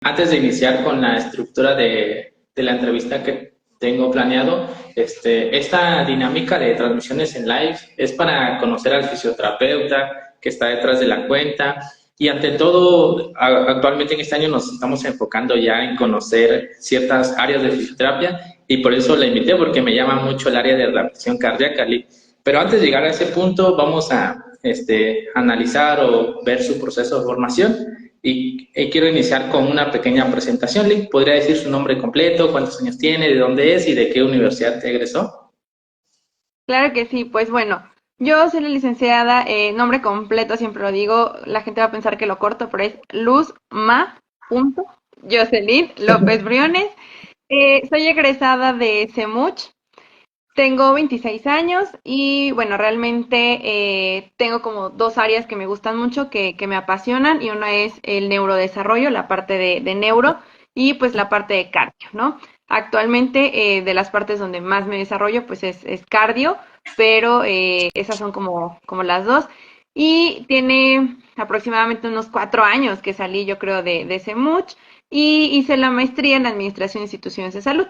antes de iniciar con la estructura de la entrevista que tengo planeado, esta dinámica de transmisiones en live es para conocer al fisioterapeuta que está detrás de la cuenta y ante todo, actualmente en este año nos estamos enfocando ya en conocer ciertas áreas de fisioterapia y por eso la invité porque me llama mucho el área de adaptación cardíaca, Lee. Pero antes de llegar a ese punto, vamos a analizar o ver su proceso de formación y quiero iniciar con una pequeña presentación. Lee, ¿podría decir su nombre completo, cuántos años tiene, de dónde es y de qué universidad egresó? Claro que sí, pues bueno, yo soy la licenciada, nombre completo, siempre lo digo, la gente va a pensar que lo corto, pero es Luz Ma. Punto, Jocelyn López Briones. Soy egresada de CEMUCH, tengo 26 años y bueno, realmente tengo como dos áreas que me gustan mucho, que me apasionan y una es el neurodesarrollo, la parte de neuro y pues la parte de cardio, ¿no? Actualmente de las partes donde más me desarrollo pues es cardio, pero esas son como las dos. Y tiene aproximadamente unos 4 años que salí yo creo de CEMUCH y hice la maestría en Administración de Instituciones de Salud.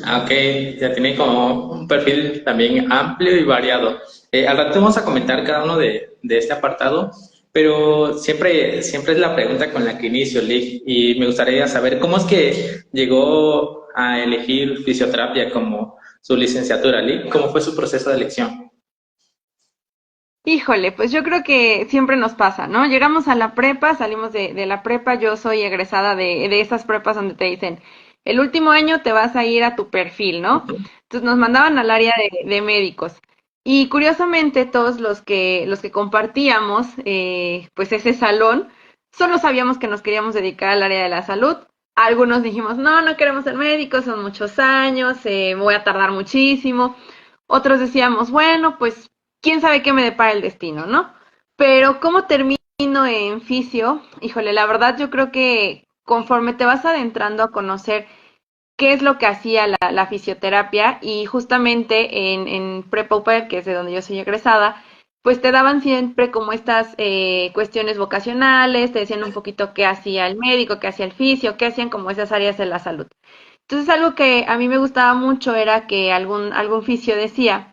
Ah, ok, ya tiene como un perfil también amplio y variado. Al rato vamos a comentar cada uno de este apartado, pero siempre es la pregunta con la que inicio, Liv, y me gustaría saber cómo es que llegó a elegir fisioterapia como su licenciatura, Liv, ¿cómo fue su proceso de elección? Híjole, pues yo creo que siempre nos pasa, ¿no? Llegamos a la prepa, salimos de la prepa, yo soy egresada de esas prepas donde te dicen, el último año te vas a ir a tu perfil, ¿no? Entonces nos mandaban al área de médicos. Y curiosamente todos los que compartíamos, pues ese salón, solo sabíamos que nos queríamos dedicar al área de la salud. Algunos dijimos, no, no queremos ser médicos, son muchos años, me voy a tardar muchísimo. Otros decíamos, bueno, pues quién sabe qué me depara el destino, ¿no? Pero cómo termino en fisio, híjole, la verdad yo creo que conforme te vas adentrando a conocer qué es lo que hacía la fisioterapia y justamente en Prepauper, que es de donde yo soy egresada, pues te daban siempre como estas cuestiones vocacionales, te decían un poquito qué hacía el médico, qué hacía el fisio, qué hacían como esas áreas de la salud. Entonces algo que a mí me gustaba mucho era que algún fisio decía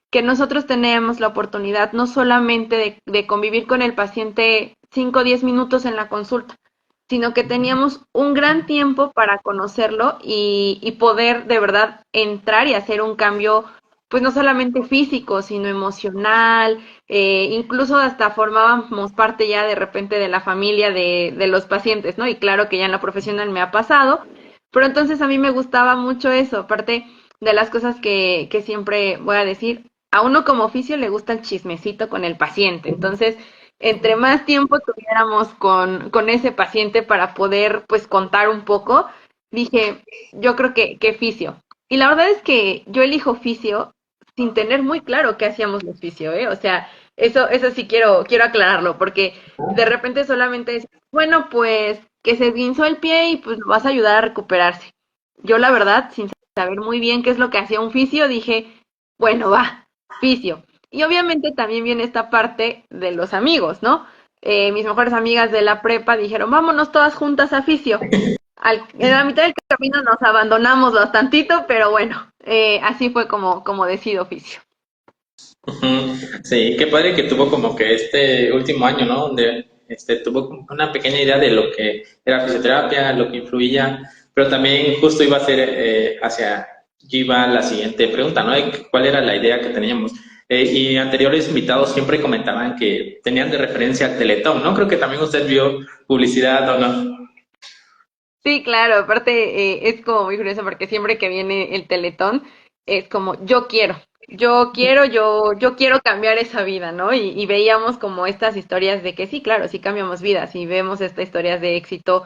que nosotros tenemos la oportunidad no solamente de convivir con el paciente 5 o 10 minutos en la consulta, sino que teníamos un gran tiempo para conocerlo y poder de verdad entrar y hacer un cambio, pues no solamente físico, sino emocional, incluso hasta formábamos parte ya de repente de la familia de los pacientes, ¿no? Y claro que ya en la profesional me ha pasado, pero entonces a mí me gustaba mucho eso, aparte de las cosas que siempre voy a decir, a uno como oficio le gusta el chismecito con el paciente, entonces entre más tiempo tuviéramos con ese paciente para poder pues contar un poco, dije, yo creo que fisio. Y la verdad es que yo elijo fisio sin tener muy claro qué hacíamos los fisio, ¿eh? O sea, eso sí quiero aclararlo, porque de repente solamente es, bueno, pues que se esguinzó el pie y pues lo vas a ayudar a recuperarse. Yo la verdad, sin saber muy bien qué es lo que hacía un fisio, dije, bueno, va, fisio. Y obviamente también viene esta parte de los amigos, ¿no? Mis mejores amigas de la prepa dijeron, vámonos todas juntas a fisio. En la mitad del camino nos abandonamos bastantito, pero bueno, así fue como decido oficio. Ujú. Sí, qué padre que tuvo como que este último año, ¿no? Donde tuvo como una pequeña idea de lo que era fisioterapia, lo que influía, pero también justo iba a ser iba la siguiente pregunta, ¿no? De ¿cuál era la idea que teníamos? Y anteriores invitados siempre comentaban que tenían de referencia al Teletón, ¿no? Creo que también usted vio publicidad o no. Sí, claro, aparte es como muy curioso porque siempre que viene el Teletón es como yo quiero cambiar esa vida, ¿no? Y veíamos como estas historias de que sí, claro, sí cambiamos vidas y vemos estas historias de éxito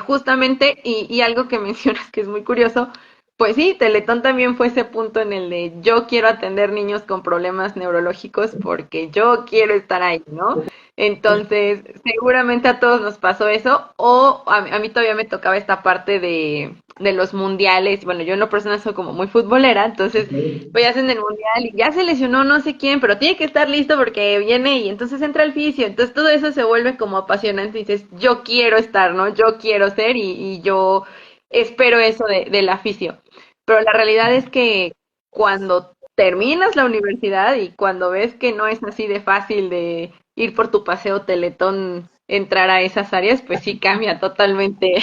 justamente y algo que mencionas que es muy curioso, pues sí, Teletón también fue ese punto en el de yo quiero atender niños con problemas neurológicos porque yo quiero estar ahí, ¿no? Entonces, seguramente a todos nos pasó eso, o a mí todavía me tocaba esta parte de los mundiales. Bueno, yo en lo personal soy como muy futbolera, entonces pues hacen el mundial y ya se lesionó no sé quién, pero tiene que estar listo porque viene y entonces entra el fisio. Entonces todo eso se vuelve como apasionante y dices, yo quiero estar, ¿no? Yo quiero ser y yo espero eso de la fisio. Pero la realidad es que cuando terminas la universidad y cuando ves que no es así de fácil de ir por tu paseo Teletón, entrar a esas áreas, pues sí cambia totalmente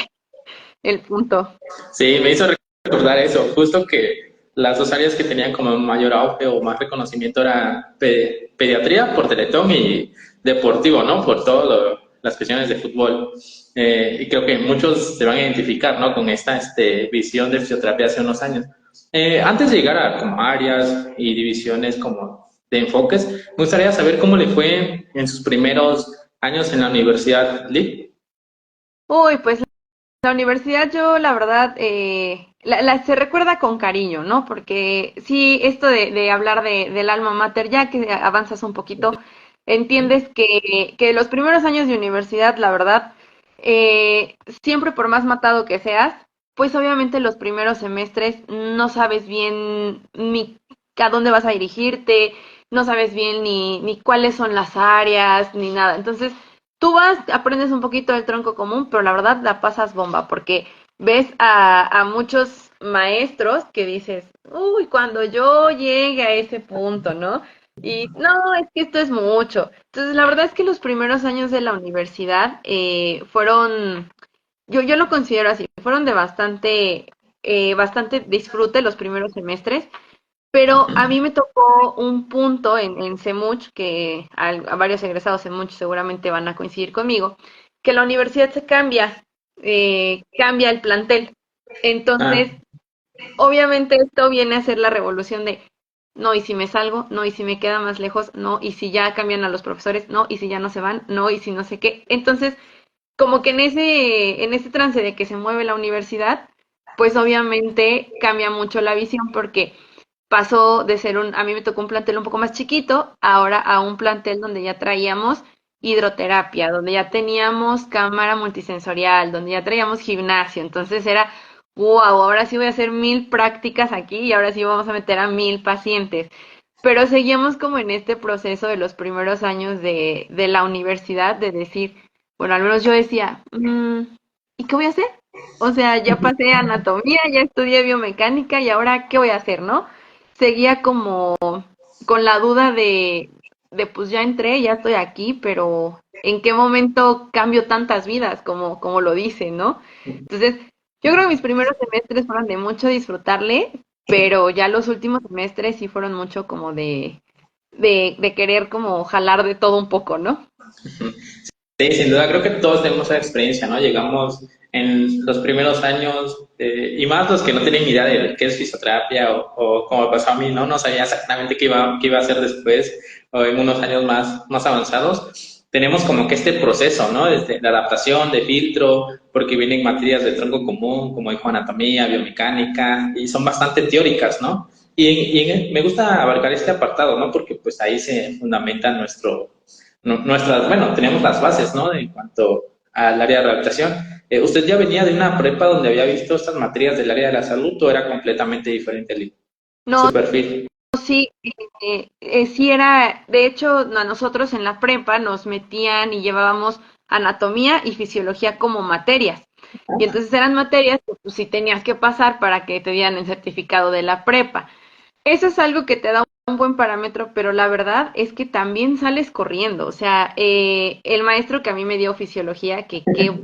el punto. Sí, me hizo recordar eso, justo que las dos áreas que tenían como mayor auge o más reconocimiento era pediatría por Teletón y deportivo, ¿no? Por todas las cuestiones de fútbol. Y creo que muchos se van a identificar, ¿no? Con esta visión de fisioterapia hace unos años. Antes de llegar a como áreas y divisiones como de enfoques, me gustaría saber cómo le fue en sus primeros años en la universidad, Lee. Uy, pues la universidad yo la verdad se recuerda con cariño, ¿no? Porque sí, esto de hablar del alma mater, ya que avanzas un poquito, entiendes que los primeros años de universidad, la verdad, siempre por más matado que seas, pues obviamente los primeros semestres no sabes bien ni a dónde vas a dirigirte, no sabes bien ni cuáles son las áreas, ni nada. Entonces, tú vas, aprendes un poquito del tronco común, pero la verdad la pasas bomba, porque ves a muchos maestros que dices, uy, cuando yo llegue a ese punto, ¿no? Y no, es que esto es mucho. Entonces, la verdad es que los primeros años de la universidad fueron, yo lo considero así, fueron de bastante disfrute los primeros semestres, pero a mí me tocó un punto en CEMUCH, que a varios egresados CEMUCH seguramente van a coincidir conmigo, que la universidad se cambia, cambia el plantel. Ah, Entonces, obviamente esto viene a ser la revolución de, no, y si me salgo, no, y si me queda más lejos, no, y si ya cambian a los profesores, no, y si ya no se van, no, y si no sé qué. Entonces, como que en ese trance de que se mueve la universidad, pues obviamente cambia mucho la visión porque pasó de ser a mí me tocó un plantel un poco más chiquito, ahora a un plantel donde ya traíamos hidroterapia, donde ya teníamos cámara multisensorial, donde ya traíamos gimnasio, entonces era, wow, ahora sí voy a hacer 1000 prácticas aquí y ahora sí vamos a meter a 1000 pacientes. Pero seguíamos como en este proceso de los primeros años de la universidad, de decir, bueno, al menos yo decía, ¿y qué voy a hacer? O sea, ya pasé anatomía, ya estudié biomecánica y ahora, ¿qué voy a hacer, no? Seguía como con la duda de pues ya entré, ya estoy aquí, pero ¿en qué momento cambio tantas vidas como lo dice, ¿no? Entonces, yo creo que mis primeros semestres fueron de mucho disfrutarle, pero ya los últimos semestres sí fueron mucho como de querer como jalar de todo un poco, ¿no? sí, sin duda, creo que todos tenemos esa experiencia, ¿no? Llegamos en los primeros años, y más los que no tienen idea de qué es fisioterapia o como pasó a mí, ¿no? No sabía exactamente qué iba a hacer después o en unos años más avanzados. Tenemos como que este proceso, ¿no? De adaptación, de filtro, porque vienen materias de tronco común, como dijo anatomía, biomecánica, y son bastante teóricas, ¿no? Me gusta abarcar este apartado, ¿no? Porque pues ahí se fundamenta nuestras, bueno, tenemos las bases, ¿no? En cuanto al área de rehabilitación. ¿Usted ya venía de una prepa donde había visto estas materias del área de la salud o era completamente diferente No, su perfil? sí, sí era, de hecho, a nosotros en la prepa nos metían y llevábamos anatomía y fisiología como materias. Y entonces eran materias que pues, sí tenías que pasar para que te dieran el certificado de la prepa. Eso es algo que te da un buen parámetro, pero la verdad es que también sales corriendo. O sea, el maestro que a mí me dio fisiología,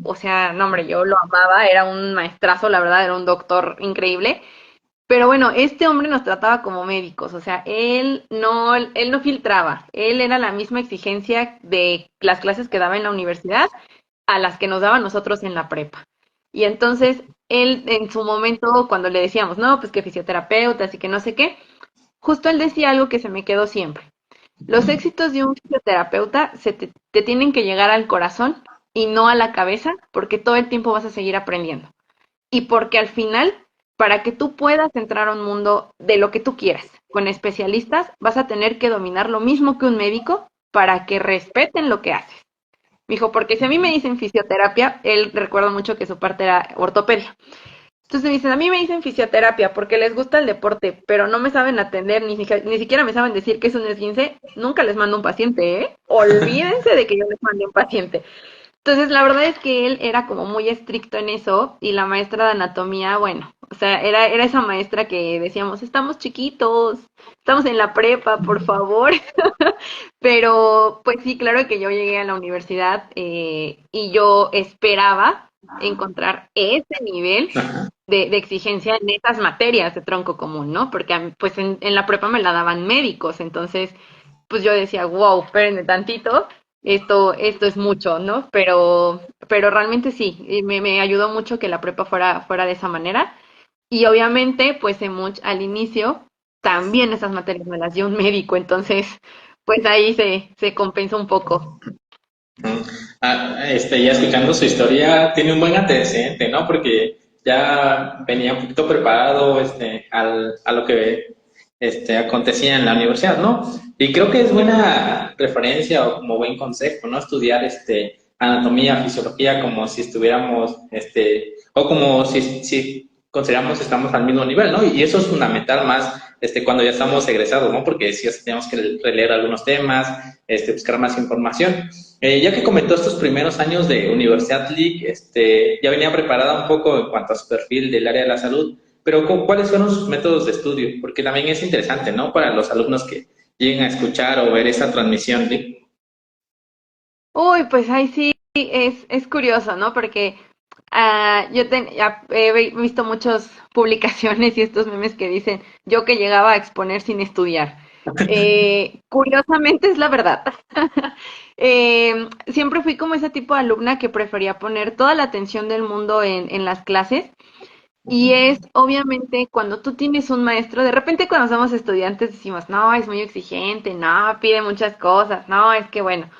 o sea, no hombre, yo lo amaba, era un maestrazo, la verdad, era un doctor increíble. Pero bueno, este hombre nos trataba como médicos, o sea, él no filtraba, él era la misma exigencia de las clases que daba en la universidad a las que nos daba a nosotros en la prepa. Y entonces, él en su momento, cuando le decíamos, no, pues que fisioterapeutas y que no sé qué, justo él decía algo que se me quedó siempre. Los éxitos de un fisioterapeuta te tienen que llegar al corazón y no a la cabeza, porque todo el tiempo vas a seguir aprendiendo y porque al final, para que tú puedas entrar a un mundo de lo que tú quieras, con especialistas, vas a tener que dominar lo mismo que un médico, para que respeten lo que haces. Me dijo, porque si a mí me dicen fisioterapia, él recuerdo mucho que su parte era ortopedia. Entonces me dicen, a mí me dicen fisioterapia porque les gusta el deporte, pero no me saben atender, ni siquiera me saben decir que es un esguince, nunca les mando un paciente, ¿eh? Olvídense de que yo les mande un paciente. Entonces, la verdad es que él era como muy estricto en eso y la maestra de anatomía, bueno, o sea, era esa maestra que decíamos, estamos chiquitos, estamos en la prepa, por favor. Pero, pues sí, claro que yo llegué a la universidad y yo esperaba encontrar ese nivel Ajá. de exigencia en esas materias de tronco común, ¿no? Porque pues en la prepa me la daban médicos, entonces pues yo decía, wow, espérenme tantito, esto es mucho, ¿no? Pero realmente sí, me ayudó mucho que la prepa fuera de esa manera. Y obviamente, pues al inicio, también esas materias me las dio un médico, entonces, pues ahí se compensó un poco. Mm. Ya escuchando su historia, tiene un buen antecedente, ¿no? Porque ya venía un poquito preparado, a lo que, acontecía en la universidad, ¿no? Y creo que es buena referencia o como buen consejo, ¿no? Estudiar, anatomía, fisiología, como si estuviéramos, o como si consideramos que estamos al mismo nivel, ¿no? Y eso es fundamental más, cuando ya estamos egresados, ¿no? Porque sí, o sea, tenemos que releer algunos temas, buscar más información. Ya que comentó estos primeros años de Universidad League, ya venía preparada un poco en cuanto a su perfil del área de la salud, pero ¿cuáles fueron sus métodos de estudio? Porque también es interesante, ¿no? Para los alumnos que lleguen a escuchar o ver esa transmisión. ¿Sí? Uy, pues ahí sí es curioso, ¿no? Porque ya he visto muchas publicaciones y estos memes que dicen yo que llegaba a exponer sin estudiar. Curiosamente es la verdad. Siempre fui como ese tipo de alumna que prefería poner toda la atención del mundo en las clases y es obviamente cuando tú tienes un maestro, de repente cuando somos estudiantes decimos, no, es muy exigente, no, pide muchas cosas, no, es que bueno.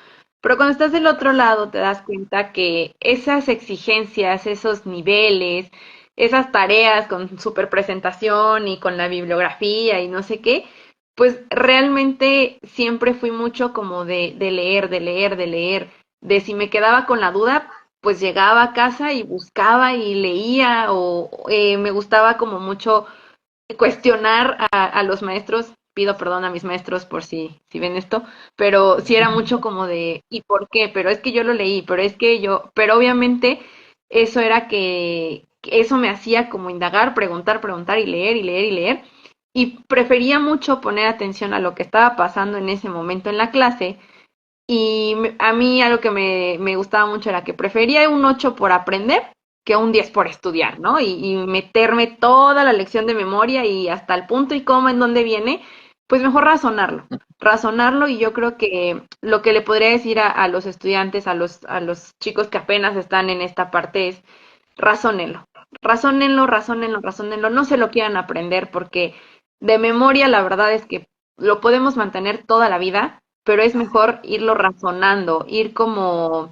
Pero cuando estás del otro lado te das cuenta que esas exigencias, esos niveles, esas tareas con super presentación y con la bibliografía y no sé qué, pues realmente siempre fui mucho como de leer, de leer, de leer, de si me quedaba con la duda, pues llegaba a casa y buscaba y leía o me gustaba como mucho cuestionar a los maestros, pido perdón a mis maestros por si ven esto, pero sí era mucho como de, ¿y por qué? Pero es que yo lo leí, pero es que yo, pero obviamente eso era que eso me hacía como indagar, preguntar, preguntar y leer y leer y leer. Y prefería mucho poner atención a lo que estaba pasando en ese momento en la clase y a mí algo que me gustaba mucho era que prefería un 8 por aprender que un 10 por estudiar, ¿no? Y meterme toda la lección de memoria y hasta el punto y coma en dónde viene, pues mejor razonarlo. Razonarlo y yo creo que lo que le podría decir a los estudiantes, a los chicos que apenas están en esta parte es razónenlo. Razónenlo, razónenlo, razónenlo. No se lo quieran aprender porque de memoria la verdad es que lo podemos mantener toda la vida, pero es mejor irlo razonando, ir como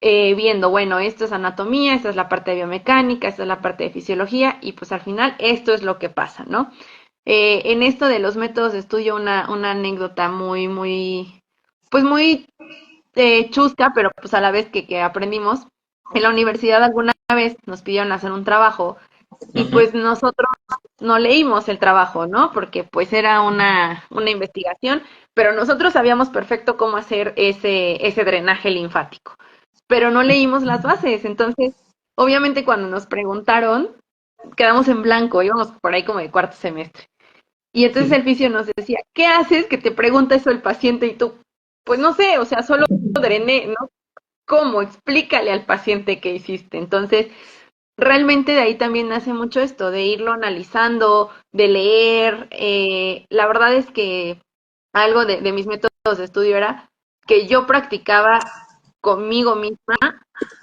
viendo, bueno, esto es anatomía, esta es la parte de biomecánica, esta es la parte de fisiología, y pues al final esto es lo que pasa, ¿no? En esto de los métodos de estudio, una anécdota pues muy chusca, pero pues a la vez que aprendimos, en la universidad alguna vez nos pidieron hacer un trabajo y Ujú. pues nosotros no leímos el trabajo, ¿no? Porque pues era una investigación, pero nosotros sabíamos perfecto cómo hacer ese drenaje linfático, pero no leímos las bases. Entonces, obviamente cuando nos preguntaron, quedamos en blanco, íbamos por ahí como de cuarto semestre. Y entonces el fisio nos decía, ¿qué haces que te pregunta eso el paciente? Y tú, pues no sé, o sea, solo drené, ¿no? ¿Cómo? Explícale al paciente qué hiciste. Entonces, realmente de ahí también nace mucho esto, de irlo analizando, de leer. La verdad es que algo de mis métodos de estudio era que yo practicaba conmigo misma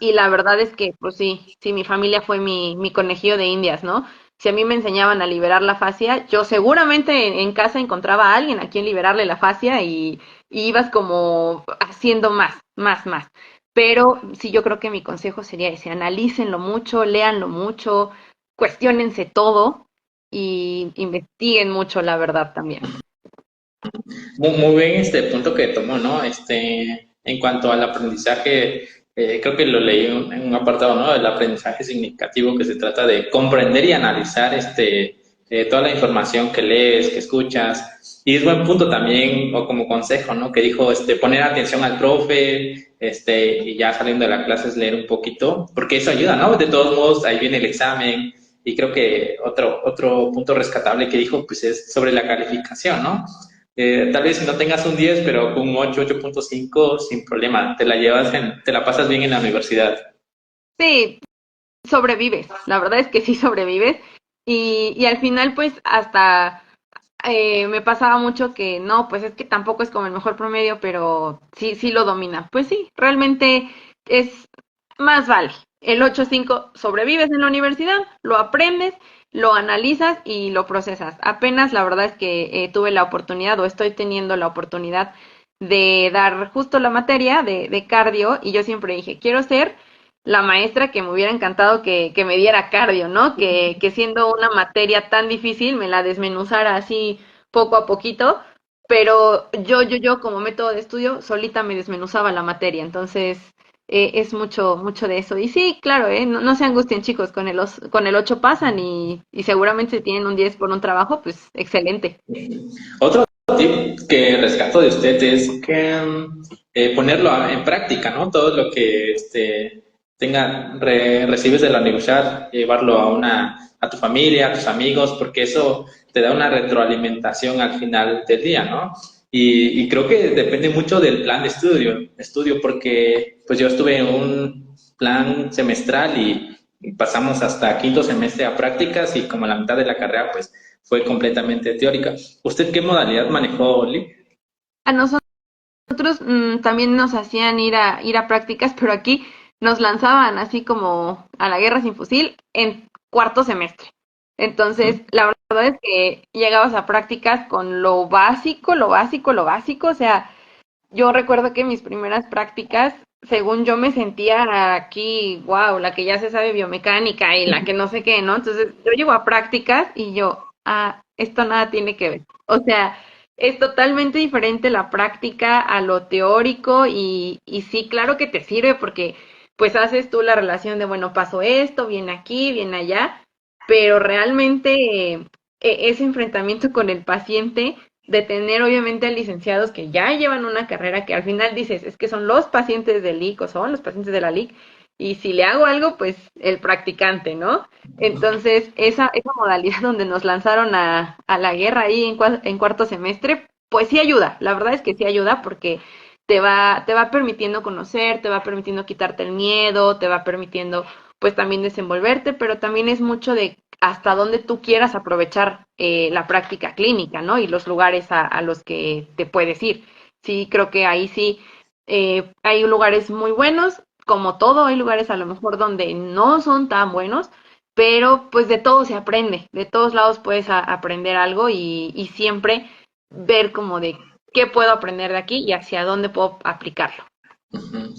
y la verdad es que, pues sí, mi familia fue mi conejillo de indias, ¿no? Si a mí me enseñaban a liberar la fascia, yo seguramente en casa encontraba a alguien a quien liberarle la fascia y ibas como haciendo más, más, más. Pero sí, yo creo que mi consejo sería ese, analícenlo mucho, léanlo mucho, cuestiónense todo y investiguen mucho la verdad también. Muy bien este punto que tomó, ¿no? En cuanto al aprendizaje, creo que lo leí en un apartado, ¿no? El aprendizaje significativo, que se trata de comprender y analizar toda la información que lees, que escuchas. Y es buen punto también, o como consejo, ¿no? Que dijo, poner atención al profe, y ya saliendo de la clase es leer un poquito, porque eso ayuda, ¿no? De todos modos, ahí viene el examen. Y creo que otro punto rescatable que dijo, pues es sobre la calificación, ¿no? Tal vez si no tengas un 10 pero con un 8, 8.5, sin problema, te la pasas bien en la universidad. Sí, sobrevives, la verdad es que sí sobrevives y al final pues hasta me pasaba mucho que no, pues es que tampoco es como el mejor promedio, pero sí, sí lo domina. Pues sí, realmente es más vale. El 8.5 sobrevives en la universidad, lo aprendes, lo analizas y lo procesas. Apenas la verdad es que tuve la oportunidad o estoy teniendo la oportunidad de dar justo la materia de cardio y yo siempre dije, quiero ser la maestra que me hubiera encantado que me diera cardio, ¿no? Que siendo una materia tan difícil me la desmenuzara así poco a poquito, pero yo como método de estudio solita me desmenuzaba la materia, entonces es mucho de eso. Y sí, claro, no se angustien chicos, con el 8 pasan y seguramente si tienen un 10 por un trabajo, pues excelente. Otro tip que rescato de usted es que ponerlo en práctica, ¿no? Todo lo que recibes de la universidad, llevarlo a tu familia, a tus amigos, porque eso te da una retroalimentación al final del día, ¿no? Y creo que depende mucho del plan de estudio, porque pues yo estuve en un plan semestral y pasamos hasta quinto semestre a prácticas y como la mitad de la carrera pues fue completamente teórica. ¿Usted qué modalidad manejó, Oli? A nosotros también nos hacían ir a prácticas, pero aquí nos lanzaban así como a la guerra sin fusil en cuarto semestre. Entonces, la verdad es que llegabas a prácticas con lo básico, lo básico, lo básico. O sea, yo recuerdo que mis primeras prácticas, según yo me sentía aquí, wow, la que ya se sabe biomecánica y la que no sé qué, ¿no? Entonces, yo llego a prácticas y yo, esto nada tiene que ver. O sea, es totalmente diferente la práctica a lo teórico y sí, claro que te sirve porque pues haces tú la relación de, bueno, paso esto, viene aquí, viene allá, pero realmente ese enfrentamiento con el paciente de tener obviamente licenciados que ya llevan una carrera que al final dices, es que son los pacientes del LIC o son los pacientes de la LIC, y si le hago algo, pues el practicante, ¿no? Entonces, esa modalidad donde nos lanzaron a la guerra ahí en cuarto semestre, pues sí ayuda, la verdad es que sí ayuda porque te va permitiendo conocer, te va permitiendo quitarte el miedo, te va permitiendo pues también desenvolverte, pero también es mucho de hasta dónde tú quieras aprovechar la práctica clínica, ¿no? Y los lugares a los que te puedes ir. Sí, creo que ahí sí hay lugares muy buenos, como todo, hay lugares a lo mejor donde no son tan buenos, pero pues de todo se aprende, de todos lados puedes aprender algo y siempre ver como de qué puedo aprender de aquí y hacia dónde puedo aplicarlo. Ujú.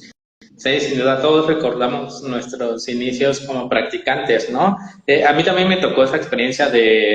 Sí, sin duda todos recordamos nuestros inicios como practicantes, ¿no? A mí también me tocó esa experiencia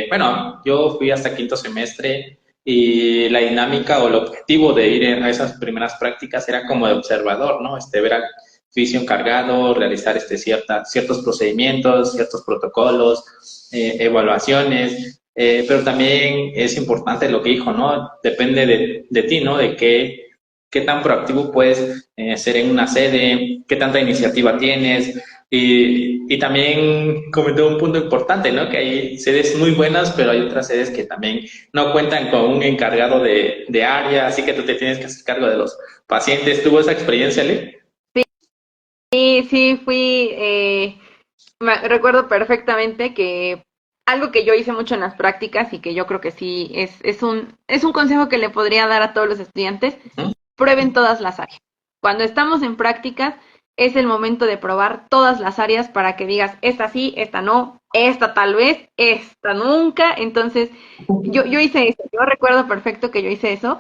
bueno, yo fui hasta quinto semestre y la dinámica o el objetivo de ir a esas primeras prácticas era como de observador, ¿no? Ver al fisio encargado, realizar ciertos procedimientos, ciertos protocolos, evaluaciones, pero también es importante lo que dijo, ¿no? Depende de ti, ¿no? De qué tan proactivo puedes ser en una sede, qué tanta iniciativa tienes. Y también comentó un punto importante, ¿no? Que hay sedes muy buenas, pero hay otras sedes que también no cuentan con un encargado de área, así que tú te tienes que hacer cargo de los pacientes. ¿Tuvo esa experiencia, Lee? Sí, sí, recuerdo perfectamente que algo que yo hice mucho en las prácticas y que yo creo que sí es un consejo que le podría dar a todos los estudiantes, Ujú. prueben todas las áreas. Cuando estamos en prácticas es el momento de probar todas las áreas para que digas, esta sí, esta no, esta tal vez, esta nunca. Entonces, yo hice eso, yo recuerdo perfecto que yo hice eso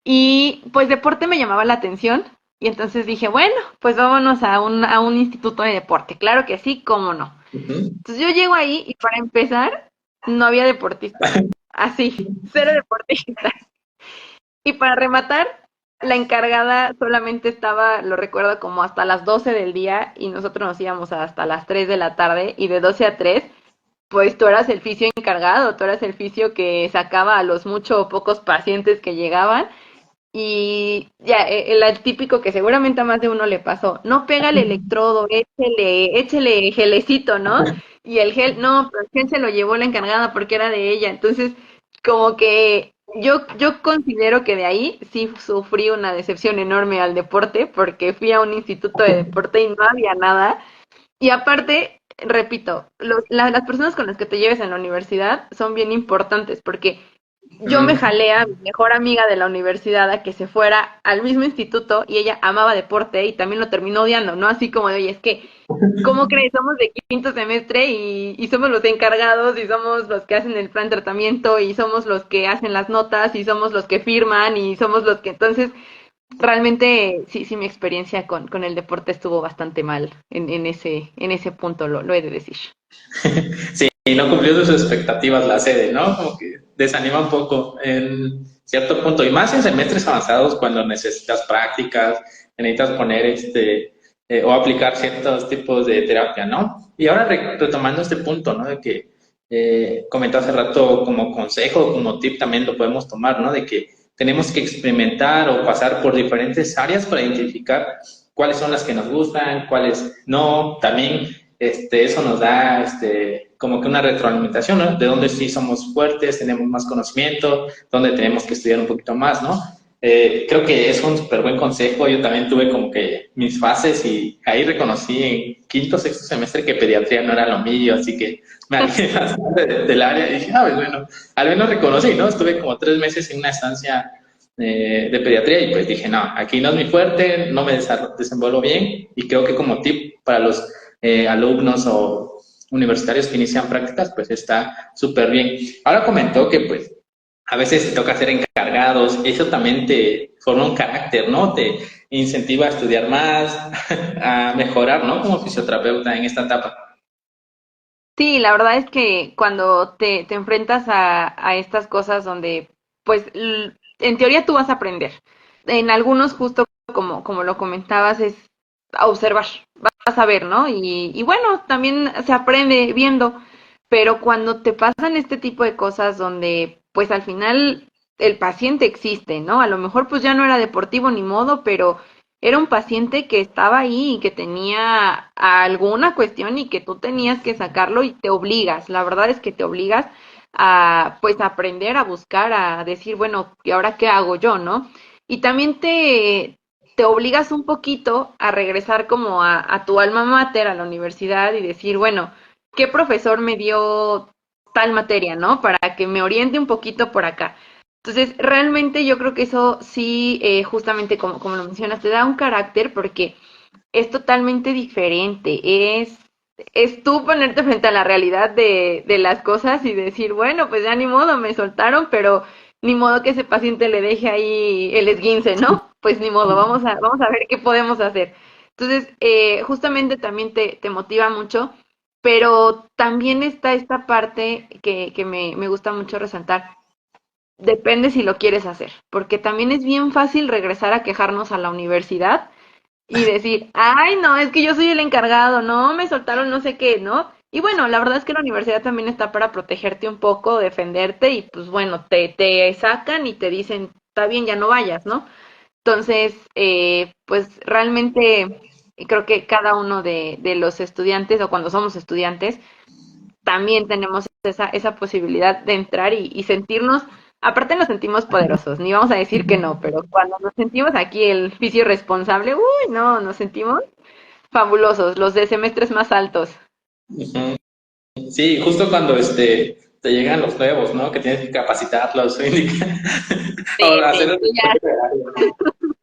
y pues deporte me llamaba la atención y entonces dije, bueno, pues vámonos a un instituto de deporte. Claro que sí, cómo no. Ujú. Entonces yo llego ahí y para empezar no había deportistas. Así, cero deportistas. Y para rematar, la encargada solamente estaba, lo recuerdo, como hasta las 12 del día y nosotros nos íbamos hasta las 3 de la tarde y de 12 a 3 pues tú eras el fisio encargado, tú eras el fisio que sacaba a los mucho o pocos pacientes que llegaban y ya, el típico que seguramente a más de uno le pasó, no pega el electrodo, échele gelecito, ¿no? Y el gel, no, pero el gel se lo llevó la encargada porque era de ella. Entonces, como que yo considero que de ahí sí sufrí una decepción enorme al deporte porque fui a un instituto de deporte y no había nada. Y aparte, repito, las personas con las que te lleves en la universidad son bien importantes porque yo me Ujú. jalé a mi mejor amiga de la universidad a que se fuera al mismo instituto y ella amaba deporte y también lo terminó odiando, ¿no? Así como de, oye, es que, ¿cómo crees? Somos de quinto semestre y somos los encargados y somos los que hacen el plan de tratamiento y somos los que hacen las notas y somos los que firman y somos los que... Entonces, realmente, sí, sí, mi experiencia con el deporte estuvo bastante mal en ese punto, lo he de decir. Sí, y no cumplió sus expectativas la sede, ¿no? Como que desanima un poco en cierto punto, y más en semestres avanzados cuando necesitas prácticas, necesitas poner o aplicar ciertos tipos de terapia, ¿no? Y ahora retomando este punto, ¿no? De que comenté hace rato como consejo, como tip también lo podemos tomar, ¿no? De que tenemos que experimentar o pasar por diferentes áreas para identificar cuáles son las que nos gustan, cuáles no. También eso nos da como que una retroalimentación, ¿no? De dónde sí somos fuertes, tenemos más conocimiento, dónde tenemos que estudiar un poquito más, ¿no? Creo que es un súper buen consejo. Yo también tuve como que mis fases y ahí reconocí en quinto, sexto semestre que pediatría no era lo mío, así que me alejé bastante del área y dije, ah, pues bueno, al menos reconocí, ¿no? Estuve como 3 meses en una estancia de pediatría y pues dije, no, aquí no es mi fuerte, no me desenvuelvo bien y creo que como tip para los alumnos o universitarios que inician prácticas, pues está súper bien. Ahora comentó que pues a veces te toca ser encargados, eso también te forma un carácter, ¿no? Te incentiva a estudiar más, a mejorar, ¿no? Como fisioterapeuta en esta etapa. Sí, la verdad es que cuando te enfrentas a estas cosas donde, pues, en teoría tú vas a aprender. En algunos, justo como lo comentabas, es a observar, vas a ver, ¿no? Y bueno, también se aprende viendo, pero cuando te pasan este tipo de cosas donde, pues, al final el paciente existe, ¿no? A lo mejor, pues, ya no era deportivo ni modo, pero era un paciente que estaba ahí y que tenía alguna cuestión y que tú tenías que sacarlo y te obligas, la verdad es que te obligas a pues aprender, a buscar, a decir, bueno, ¿y ahora qué hago yo, no? Y también te obligas un poquito a regresar como a tu alma mater, a la universidad y decir, bueno, ¿qué profesor me dio tal materia, no? Para que me oriente un poquito por acá. Entonces, realmente yo creo que eso sí, justamente como lo mencionas, te da un carácter porque es totalmente diferente. Es tú ponerte frente a la realidad de las cosas y decir, bueno, pues ya ni modo, me soltaron, pero ni modo que ese paciente le deje ahí el esguince, ¿no? Pues ni modo, vamos a ver qué podemos hacer. Entonces, justamente también te motiva mucho, pero también está esta parte que me gusta mucho resaltar. Depende si lo quieres hacer, porque también es bien fácil regresar a quejarnos a la universidad y decir, ay, no, es que yo soy el encargado, no, me soltaron no sé qué, ¿no? Y bueno, la verdad es que la universidad también está para protegerte un poco, defenderte y pues bueno, te sacan y te dicen, está bien, ya no vayas, ¿no? Entonces, pues realmente creo que cada uno de los estudiantes o cuando somos estudiantes, también tenemos esa posibilidad de entrar y sentirnos, aparte nos sentimos poderosos, ni vamos a decir que no, pero cuando nos sentimos aquí el fisio responsable, uy, no, nos sentimos fabulosos, los de semestres más altos. Ujú. Sí, justo cuando te llegan los nuevos, ¿no? Que tienes que capacitarlos, Sí, ahora hacer sí, el sí, ya. reporte de área, ¿no?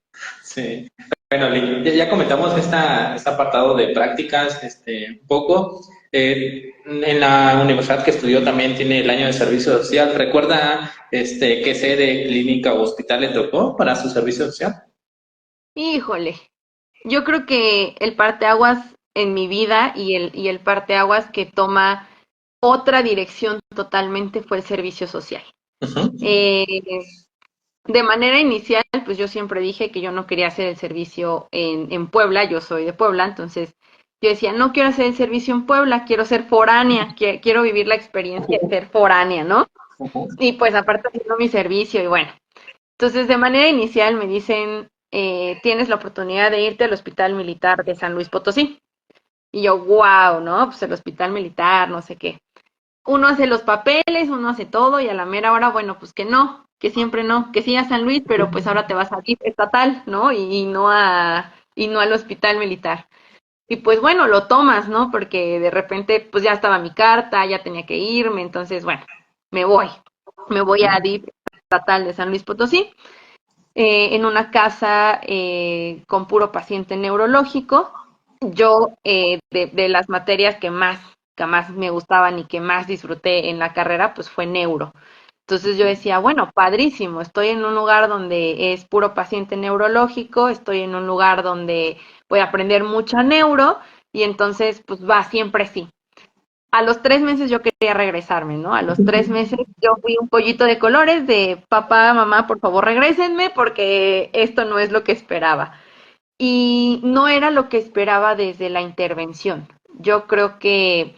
Sí. Bueno, Lili, ya comentamos este apartado de prácticas, un poco. En la universidad que estudió también tiene el año de servicio social. ¿Recuerda, qué sede, clínica o hospital le tocó para su servicio social? Híjole, yo creo que el parteaguas en mi vida y el parteaguas que toma otra dirección totalmente fue el servicio social. Ujú. Eh, De manera inicial, pues yo siempre dije que yo no quería hacer el servicio en Puebla, yo soy de Puebla, entonces yo decía, no quiero hacer el servicio en Puebla, quiero ser foránea, quiero vivir la experiencia de ser foránea, ¿no? Y pues aparte haciendo mi servicio y bueno. Entonces de manera inicial me dicen, tienes la oportunidad de irte al Hospital Militar de San Luis Potosí. Y yo, wow, ¿no? Pues el Hospital Militar, no sé qué. Uno hace los papeles, uno hace todo y a la mera hora, bueno, pues que no, que siempre no, que sí a San Luis, pero pues ahora te vas a DIF estatal, ¿no? Y no al hospital militar. Y pues bueno, lo tomas, ¿no? Porque de repente pues ya estaba mi carta, ya tenía que irme, entonces bueno, me voy. Me voy a DIF estatal de San Luis Potosí, en una casa con puro paciente neurológico. Yo, de las materias que más me gustaban y que más disfruté en la carrera, pues fue neuro. Entonces yo decía, bueno, padrísimo, estoy en un lugar donde es puro paciente neurológico, estoy en un lugar donde voy a aprender mucha neuro y entonces pues va, siempre sí. A los 3 meses yo quería regresarme, ¿no? A los 3 meses yo fui un pollito de colores de papá, mamá, por favor regrésenme porque esto no es lo que esperaba. Y no era lo que esperaba desde la intervención. Yo creo que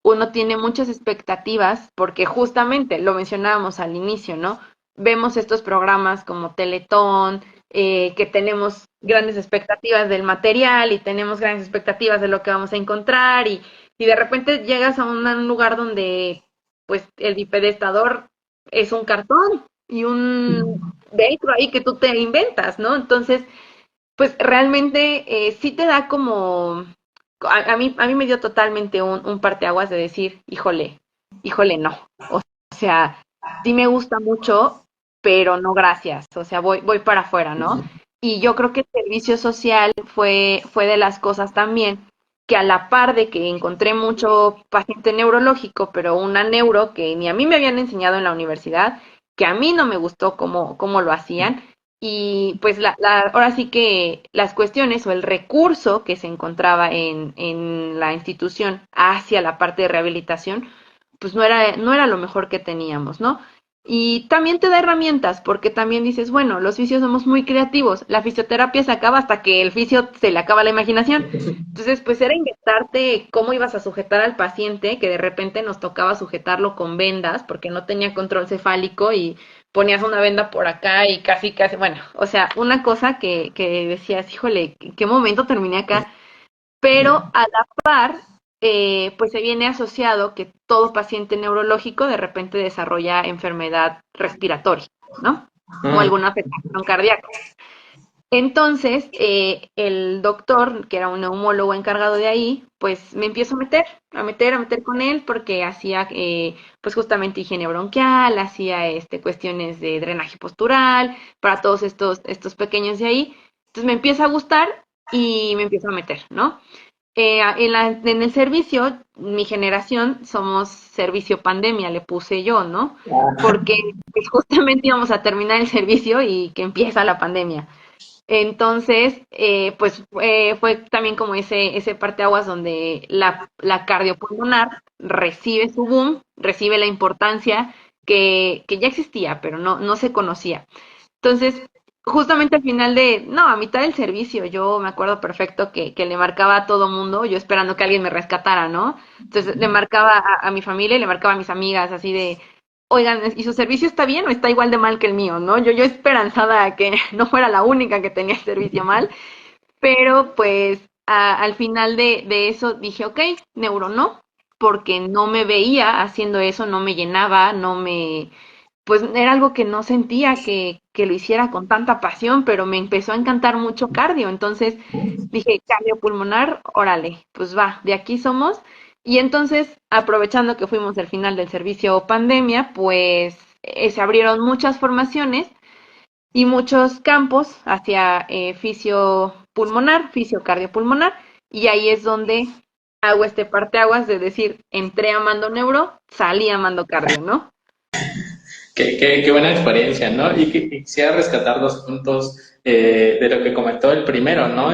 uno tiene muchas expectativas porque justamente lo mencionábamos al inicio, ¿no? Vemos estos programas como Teletón, que tenemos grandes expectativas del material y tenemos grandes expectativas de lo que vamos a encontrar y de repente llegas a un lugar donde pues el bipedestador es un cartón y un vehículo ahí que tú te inventas, ¿no? Entonces, pues realmente sí te da como, a mí me dio totalmente un parteaguas de decir, híjole, no. O sea, sí me gusta mucho, pero no gracias. O sea, voy para afuera, ¿no? Y yo creo que el servicio social fue de las cosas también que a la par de que encontré mucho paciente neurológico, pero una neuro que ni a mí me habían enseñado en la universidad, que a mí no me gustó cómo lo hacían, y pues ahora sí que las cuestiones o el recurso que se encontraba en la institución hacia la parte de rehabilitación, pues no era lo mejor que teníamos, ¿no? Y también te da herramientas, porque también dices, bueno, los fisios somos muy creativos, la fisioterapia se acaba hasta que el fisio se le acaba la imaginación. Entonces, pues era inventarte cómo ibas a sujetar al paciente, que de repente nos tocaba sujetarlo con vendas, porque no tenía control cefálico y ponías una venda por acá y casi, bueno, o sea, una cosa que decías, híjole, ¿qué momento terminé acá? Pero a la par, pues se viene asociado que todo paciente neurológico de repente desarrolla enfermedad respiratoria, ¿no? O alguna afectación cardíaca. Entonces, el doctor, que era un neumólogo encargado de ahí, pues me empiezo a meter con él, porque hacía, pues justamente higiene bronquial, hacía cuestiones de drenaje postural, para todos estos pequeños de ahí. Entonces me empieza a gustar y me empiezo a meter, ¿no? En el servicio, mi generación, somos servicio pandemia, le puse yo, ¿no? Porque pues, justamente íbamos a terminar el servicio y que empieza la pandemia. Entonces, pues fue también como ese parteaguas donde la cardiopulmonar recibe su boom, recibe la importancia que ya existía, pero no se conocía. Entonces, justamente al final no, a mitad del servicio, yo me acuerdo perfecto que le marcaba a todo mundo, yo esperando que alguien me rescatara, ¿no? Entonces le marcaba a mi familia y le marcaba a mis amigas, así de, oigan, ¿y su servicio está bien o está igual de mal que el mío, no? Yo esperanzada a que no fuera la única que tenía el servicio mal, pero pues al final de eso dije, ok, neuro no, porque no me veía haciendo eso, no me llenaba, pues era algo que no sentía que lo hiciera con tanta pasión, pero me empezó a encantar mucho cardio. Entonces dije, cardiopulmonar, órale, pues va, de aquí somos. Y entonces, aprovechando que fuimos al final del servicio pandemia, pues se abrieron muchas formaciones y muchos campos hacia fisiopulmonar, fisiocardiopulmonar, y ahí es donde hago este parteaguas de decir, entré amando neuro, salí amando cardio, ¿no? Qué buena experiencia, ¿no? Y que quisiera rescatar dos puntos de lo que comentó el primero, ¿no?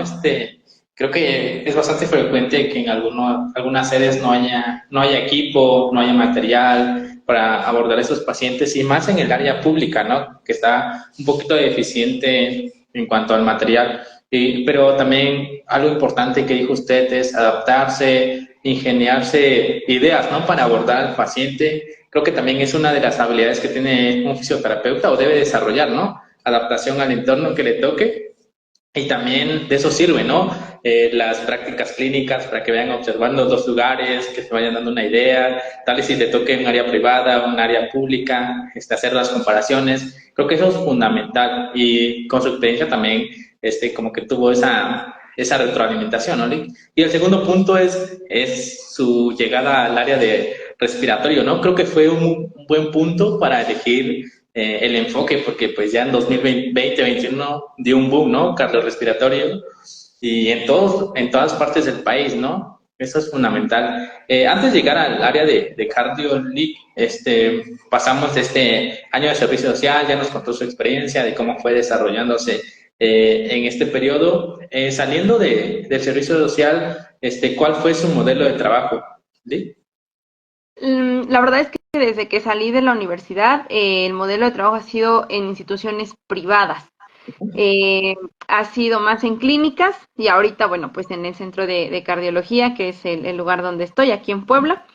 Creo que es bastante frecuente que en algunas sedes no haya equipo, no haya material, para abordar a esos pacientes y más en el área pública, ¿no? Que está un poquito deficiente en cuanto al material. Pero también algo importante que dijo usted es adaptarse, ingeniarse ideas, ¿no? Para abordar al paciente. Creo que también es una de las habilidades que tiene un fisioterapeuta o debe desarrollar, ¿no? Adaptación al entorno que le toque. Y también de eso sirve, ¿no? Las prácticas clínicas para que vayan observando dos lugares, que se vayan dando una idea, tal y si le toque un área privada, un área pública, hacer las comparaciones. Creo que eso es fundamental y con su experiencia también, como que tuvo esa retroalimentación, ¿no? Y el segundo punto es su llegada al área de respiratorio, ¿no? Creo que fue un buen punto para elegir el enfoque, porque pues ya en 2020-2021 dio un boom, ¿no? Cardiorrespiratorio y en todas partes del país, ¿no? Eso es fundamental. Antes de llegar al área de cardio, pasamos de este año de servicio social, ya nos contó su experiencia de cómo fue desarrollándose en este periodo. Saliendo del servicio social, ¿cuál fue su modelo de trabajo? ¿Sí? La verdad es que desde que salí de la universidad, el modelo de trabajo ha sido en instituciones privadas. Eh, ha sido más en clínicas y ahorita, bueno, pues en el centro de cardiología, que es el lugar donde estoy, aquí en Puebla.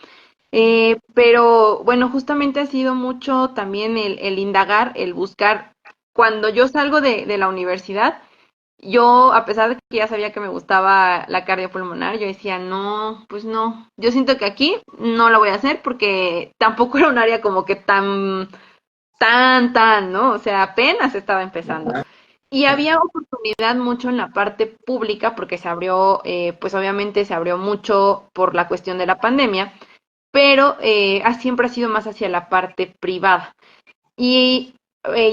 Pero bueno, justamente ha sido mucho también el indagar, el buscar. Cuando yo salgo de la universidad, yo, a pesar de que ya sabía que me gustaba la cardiopulmonar, yo decía, no, pues no, yo siento que aquí no la voy a hacer porque tampoco era un área como que tan, ¿no? O sea, apenas estaba empezando. Y había oportunidad mucho en la parte pública porque se abrió, pues obviamente se abrió mucho por la cuestión de la pandemia, pero siempre ha sido más hacia la parte privada. Y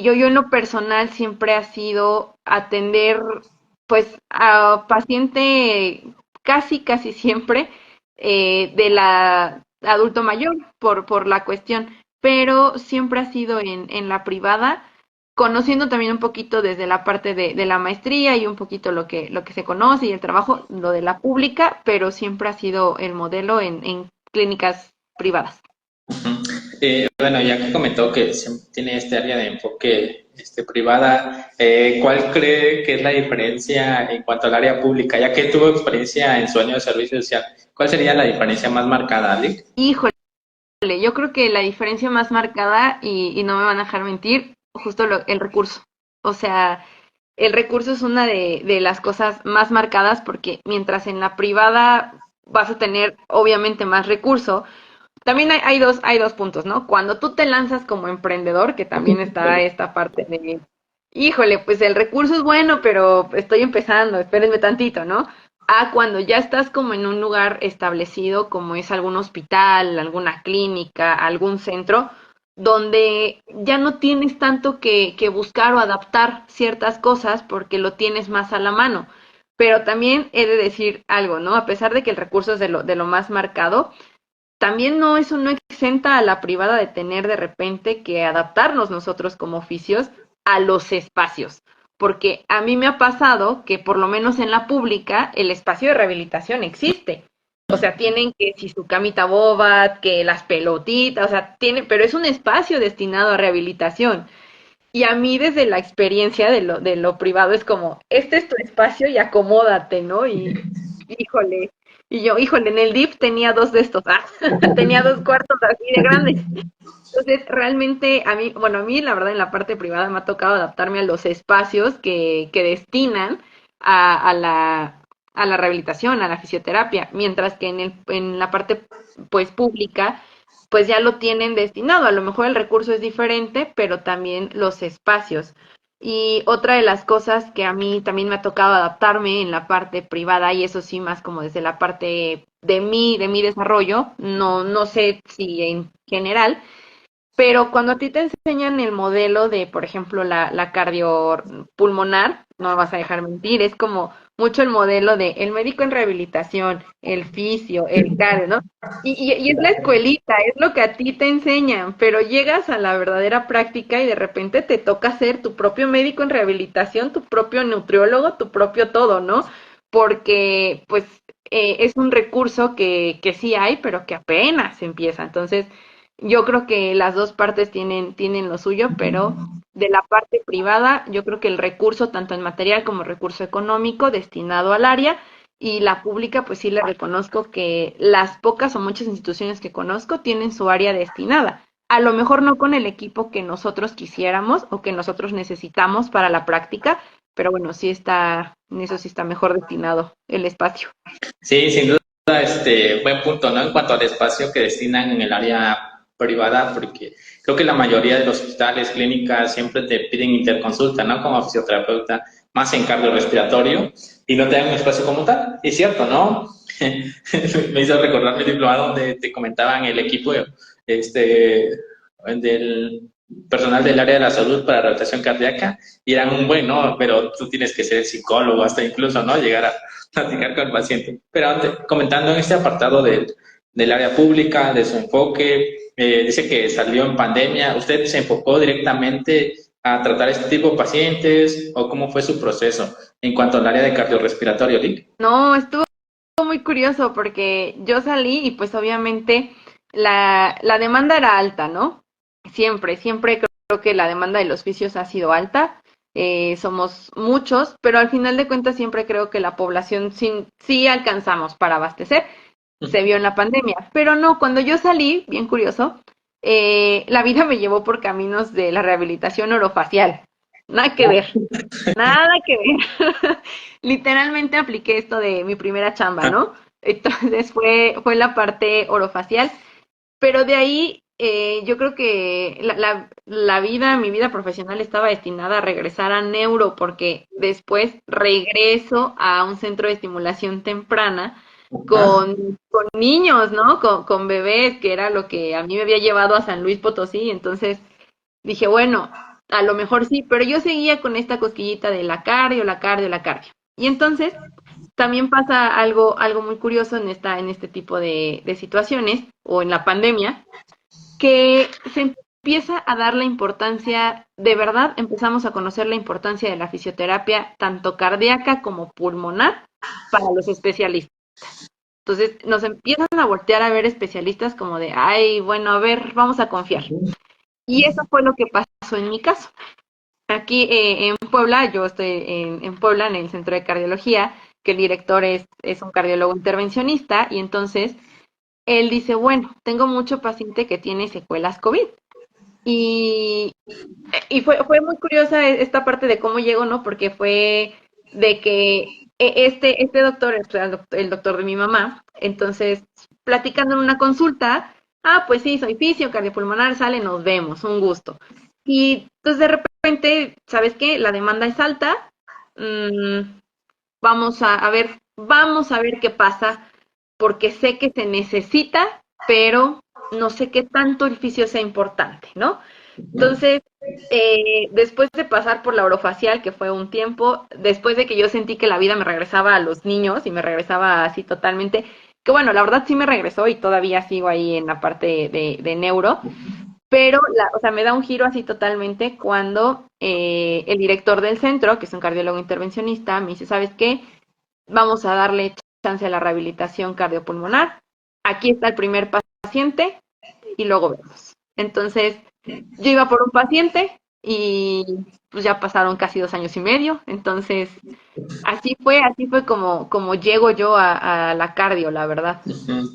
yo en lo personal siempre ha sido atender pues a paciente casi siempre de la adulto mayor por la cuestión, pero siempre ha sido en la privada, conociendo también un poquito desde la parte de la maestría y un poquito lo que se conoce y el trabajo, lo de la pública, pero siempre ha sido el modelo en clínicas privadas. Ujú. Bueno, ya que comentó que tiene este área de enfoque privada, ¿cuál cree que es la diferencia en cuanto al área pública? Ya que tuvo experiencia en su año de servicio social, ¿cuál sería la diferencia más marcada, Ali? Híjole, yo creo que la diferencia más marcada, y no me van a dejar mentir, justo el recurso. O sea, el recurso es una de las cosas más marcadas porque mientras en la privada vas a tener obviamente más recurso, también hay dos puntos, ¿no? Cuando tú te lanzas como emprendedor, que también está esta parte de, híjole, pues el recurso es bueno, pero estoy empezando, espérenme tantito, ¿no? A cuando ya estás como en un lugar establecido, como es algún hospital, alguna clínica, algún centro, donde ya no tienes tanto que buscar o adaptar ciertas cosas porque lo tienes más a la mano. Pero también he de decir algo, ¿no? A pesar de que el recurso es de lo más marcado, también no, eso no exenta a la privada de tener de repente que adaptarnos nosotros como oficios a los espacios. Porque a mí me ha pasado que por lo menos en la pública el espacio de rehabilitación existe. O sea, tienen que si su camita boba, que las pelotitas, o sea, tienen, pero es un espacio destinado a rehabilitación. Y a mí desde la experiencia de lo privado es como, este es tu espacio y acomódate, ¿no? Y híjole, y yo, híjole, en el DIF tenía dos de estos, tenía dos cuartos así de grandes. Entonces, realmente a mí, bueno, a mí la verdad en la parte privada me ha tocado adaptarme a los espacios que destinan a a la rehabilitación, a la fisioterapia, mientras que en la parte pues pública pues ya lo tienen destinado. A lo mejor el recurso es diferente, pero también los espacios. Y otra de las cosas que a mí también me ha tocado adaptarme en la parte privada, y eso sí más como desde la parte de mi desarrollo, no sé si en general, pero cuando a ti te enseñan el modelo de, por ejemplo, la cardiopulmonar, no me vas a dejar mentir, es como mucho el modelo de el médico en rehabilitación, el fisio, el cardio, ¿no? Y es la escuelita, es lo que a ti te enseñan, pero llegas a la verdadera práctica y de repente te toca ser tu propio médico en rehabilitación, tu propio nutriólogo, tu propio todo, ¿no? Porque, pues, es un recurso que sí hay, pero que apenas empieza. Entonces, Yo creo que las dos partes tienen lo suyo, pero de la parte privada, yo creo que el recurso, tanto en material como recurso económico, destinado al área, y la pública, pues sí le reconozco que las pocas o muchas instituciones que conozco tienen su área destinada. A lo mejor no con el equipo que nosotros quisiéramos o que nosotros necesitamos para la práctica, pero bueno, sí está, en eso sí está mejor destinado el espacio. Sí, sin duda, buen punto, ¿no? En cuanto al espacio que destinan en el área privada, porque creo que la mayoría de los hospitales, clínicas, siempre te piden interconsulta, ¿no? Como fisioterapeuta, más en cardiorrespiratorio, y no te dan un espacio como tal. Y es cierto, ¿no? Me hizo recordar mi diplomado donde te comentaban el equipo, este, del personal del área de la salud para rehabilitación cardíaca, y eran un buen, ¿no? Pero tú tienes que ser psicólogo, hasta incluso, ¿no? Llegar a platicar con el paciente. Pero antes, comentando en este apartado del área pública, de su enfoque, dice que salió en pandemia. ¿Usted se enfocó directamente a tratar este tipo de pacientes o cómo fue su proceso en cuanto al área de cardiorrespiratorio, Lick? No, estuvo muy curioso porque yo salí y pues obviamente la demanda era alta, ¿no? Siempre creo que la demanda de los vicios ha sido alta, somos muchos, pero al final de cuentas siempre creo que la población sí alcanzamos para abastecer, se vio en la pandemia, pero no, cuando yo salí, bien curioso, la vida me llevó por caminos de la rehabilitación orofacial, nada que ver. Nada que ver. Literalmente apliqué esto de mi primera chamba, ¿no? Entonces fue la parte orofacial, pero de ahí yo creo que la vida, mi vida profesional estaba destinada a regresar a neuro, porque después regreso a un centro de estimulación temprana Ah, con niños, ¿no? Con bebés, que era lo que a mí me había llevado a San Luis Potosí. Entonces dije, bueno, a lo mejor sí, pero yo seguía con esta cosquillita de la cardio, la cardio, la cardio. Y entonces también pasa algo muy curioso en este tipo de situaciones, o en la pandemia, que se empieza a dar la importancia, de verdad empezamos a conocer la importancia de la fisioterapia, tanto cardíaca como pulmonar, para los especialistas. Entonces nos empiezan a voltear a ver especialistas como de, ay, bueno, a ver, vamos a confiar. Y eso fue lo que pasó en mi caso. Aquí en Puebla, yo estoy en Puebla, en el centro de cardiología, que el director es un cardiólogo intervencionista, y entonces él dice, bueno, tengo mucho paciente que tiene secuelas COVID. Y, y fue muy curiosa esta parte de cómo llegó, ¿no? Porque fue de que este doctor, el doctor de mi mamá, entonces, platicando en una consulta, ah, pues sí, soy fisio, cardiopulmonar, sale, nos vemos, un gusto. Y entonces de repente, ¿sabes qué? La demanda es alta, mm, vamos a ver qué pasa, porque sé que se necesita, pero no sé qué tanto el fisio sea importante, ¿no? Entonces, después de pasar por la orofacial, que fue un tiempo, después de que yo sentí que la vida me regresaba a los niños y me regresaba así totalmente, que bueno, la verdad sí me regresó y todavía sigo ahí en la parte de neuro, pero, o sea, me da un giro así totalmente cuando el director del centro, que es un cardiólogo intervencionista, me dice, ¿sabes qué? Vamos a darle chance a la rehabilitación cardiopulmonar. Aquí está el primer paciente y luego vemos. Entonces, yo iba por un paciente y pues ya pasaron casi 2 años y medio. Entonces, así fue como llego yo a la cardio, la verdad. ujú.